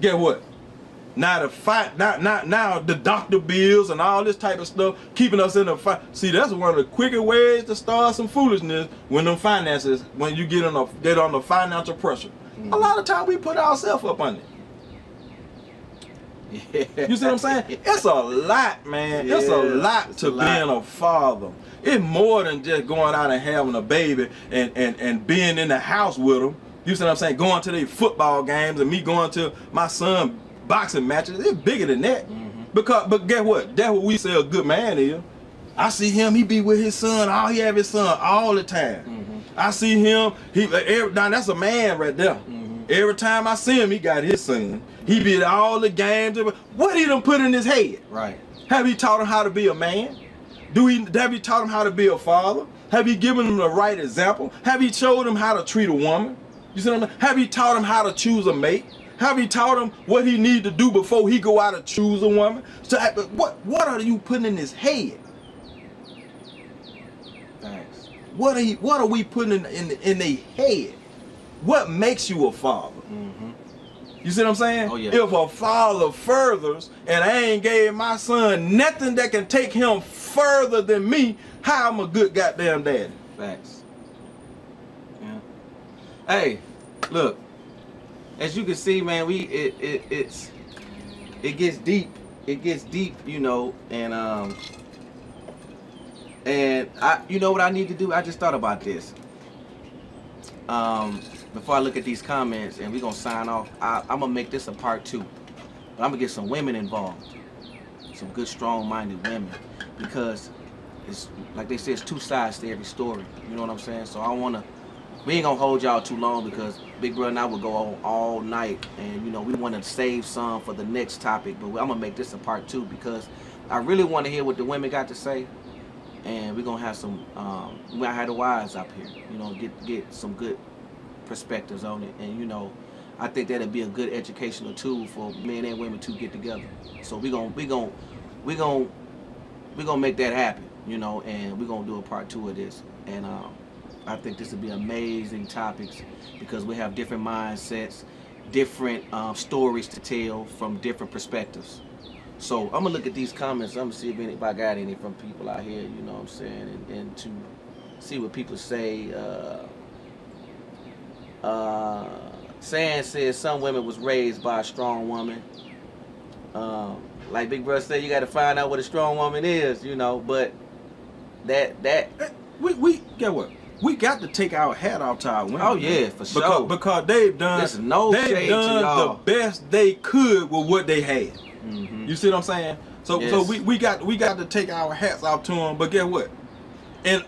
Get what? Now the fight, now the doctor bills and all this type of stuff keeping us in the fight. See, that's one of the quicker ways to start some foolishness when them finances, when you get on the financial pressure. A lot of time we put ourselves up on it. Yeah. You see what I'm saying? It's a lot, man. Yeah, it's a lot it's to a lot. being a father. It's more than just going out and having a baby and being in the house with them. You see what I'm saying? Going to their football games and me going to my son boxing matches. It's bigger than that. But guess what? That's what we say a good man is. I see him, he be with his son, he have his son all the time. I see him, now that's a man right there. Every time I see him, he got his son. He be at all the games. What he done put in his head? Right. Have you taught him how to be a man? Have you taught him how to be a father? Have you given him the right example? Have you showed him how to treat a woman? You see what I mean? Have you taught him how to choose a mate? Have you taught him what he need to do before he go out and choose a woman? So what are you putting in his head? Thanks. What are we putting in their head? What makes you a father? You see what I'm saying? Oh, yeah. If a father furthers and I ain't gave my son nothing that can take him further than me, how I'm a good goddamn daddy? Facts. Yeah. Hey, look. As you can see, man, it gets deep. It gets deep, you know, and I, you know what I need to do? I just thought about this. Before I look at these comments, and we're gonna sign off, I'm gonna make this a part 2. But I'm gonna get some women involved, some good, strong-minded women, because it's like they say, it's 2 sides to every story. You know what I'm saying? So we ain't gonna hold y'all too long because Big Brother and I will go on all night, and you know we want to save some for the next topic. But I'm gonna make this a part 2 because I really want to hear what the women got to say, and we're gonna have some. We might have the wives up here, you know, get some good perspectives on it, and you know, I think that'd be a good educational tool for men and women to get together. So we gonna make that happen, you know, and we're gonna do a part 2 of this, and I think this would be amazing topics because we have different mindsets, different stories to tell from different perspectives. So I'm gonna look at these comments. I'm gonna see if anybody got any from people out here, you know what I'm saying, and to see what people say. Sand says some women was raised by a strong woman. Like Big Brother said, you got to find out what a strong woman is, you know. But we get what? We got to take our hat off to our women. Oh yeah, for sure. Because they've done the best they could with what they had. You see what I'm saying? So Yes. so we got to take our hats off to them. But guess what? In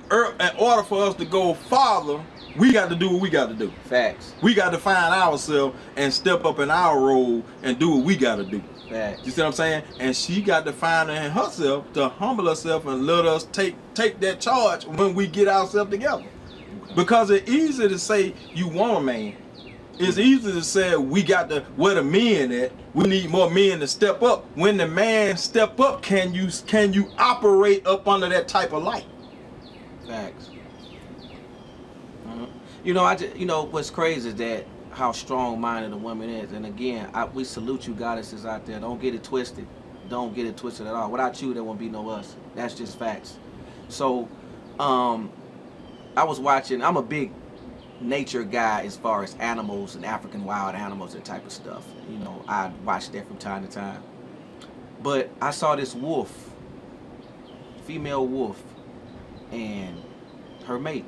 order for us to go farther, we got to do what we got to do. Facts. We got to find ourselves and step up in our role and do what we got to do. Facts. You see what I'm saying? And she got to find in herself to humble herself and let us take that charge when we get ourselves together. Because it's easy to say you want a man. It's easy to say we got to where the men at. We need more men to step up. When the man step up, can you operate up under that type of light? Facts. You know, what's crazy is that how strong-minded a woman is. And again, we salute you goddesses out there. Don't get it twisted. Don't get it twisted at all. Without you, there won't be no us. That's just facts. So, I was watching. I'm a big nature guy as far as animals and African wild animals and type of stuff. You know, I watch that from time to time. But I saw this wolf, female wolf, and her mate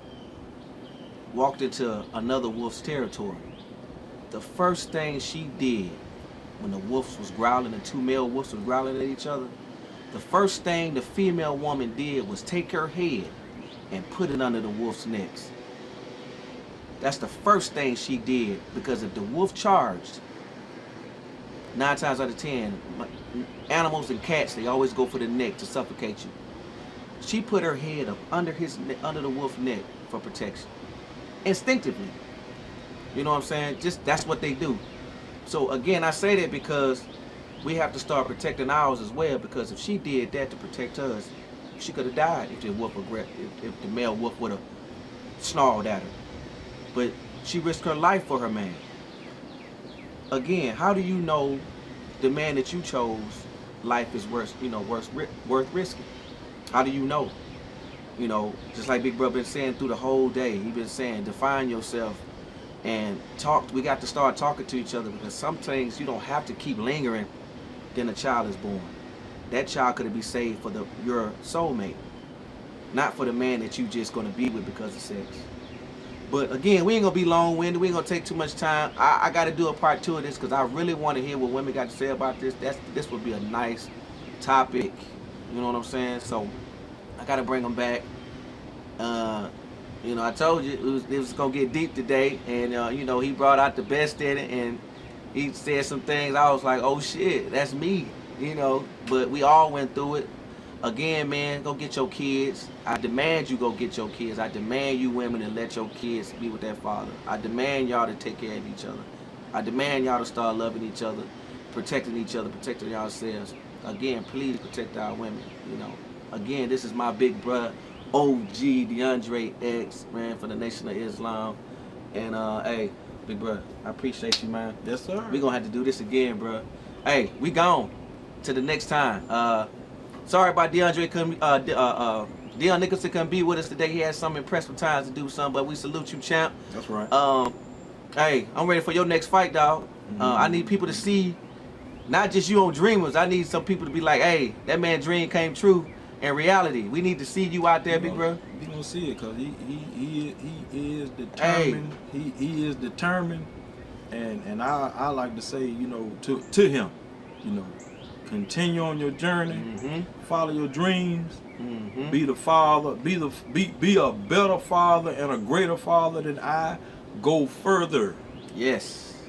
walked into another wolf's territory. The first thing she did when the wolves was growling, the two male wolves was growling at each other, the first thing the female woman did was take her head and put it under the wolf's necks. That's the first thing she did, because if the wolf charged, 9 times out of 10, animals and cats, they always go for the neck to suffocate you. She put her head up under the wolf's neck for protection, instinctively. You know what I'm saying? Just that's what they do. So again, I say that because we have to start protecting ours as well. Because if she did that to protect us, she could have died if the male wolf would have snarled at her. But she risked her life for her man. Again, how do you know the man that you chose life is worth risking? How do you know? You know, just like Big Brother been saying through the whole day, he been saying, define yourself and talk. We got to start talking to each other, because some things you don't have to keep lingering. Then a child is born. That child could be saved for your soulmate, not for the man that you just gonna be with because of sex. But again, we ain't gonna be long-winded. We ain't gonna take too much time. I got to do a part 2 of this because I really want to hear what women got to say about this. This would be a nice topic. You know what I'm saying? So I got to bring them back. You know, I told you it was gonna get deep today, and you know, he brought out the best in it, and he said some things. I was like, oh shit, that's me. You know, but we all went through it. Again, man, go get your kids. I demand you go get your kids. I demand you women to let your kids be with their father. I demand y'all to take care of each other. I demand y'all to start loving each other, protecting each other, protecting yourselves. Again, please protect our women. You know, again, this is my big brother, OG DeAndre X, man, for the Nation of Islam. And hey, big brother, I appreciate you, man. Yes, sir. We gonna have to do this again, bro. Hey, we gone. Till the next time. Sorry about DeAndre Deion Nicholson couldn't be with us today. He had some impressive times to do something, but we salute you, champ. That's right. Hey, I'm ready for your next fight, dog. I need people to see, not just you on Dreamers. I need some people to be like, hey, that man's dream came true in reality. We need to see you out there, big bro. He gonna see it, cause he is determined. Hey. He is determined, and I like to say, you know, to him, you know, continue on your journey, follow your dreams, be the father, be a better father and a greater father than I. Go further. Yes.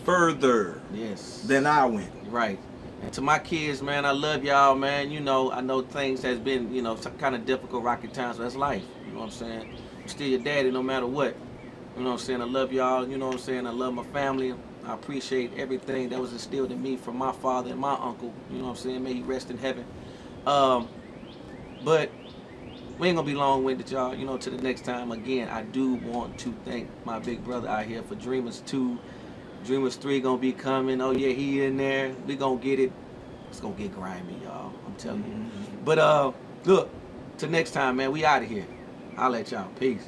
Further. Yes. Than I went. Right. And to my kids, man, I love y'all, man. You know, I know things has been, you know, kind of difficult, rocky times, but that's life. You know what I'm saying? I'm still your daddy no matter what. You know what I'm saying? I love y'all. You know what I'm saying? I love my family. I appreciate everything that was instilled in me from my father and my uncle. You know what I'm saying? May he rest in heaven. But we ain't gonna be long-winded, y'all. You know, till the next time. Again, I do want to thank my big brother out here for Dreamers 2. Dreamers 3 gonna be coming. Oh yeah, he in there. We gonna get it. It's gonna get grimy, y'all. I'm telling you. But look, till next time, man. We out of here. I'll let y'all. Peace.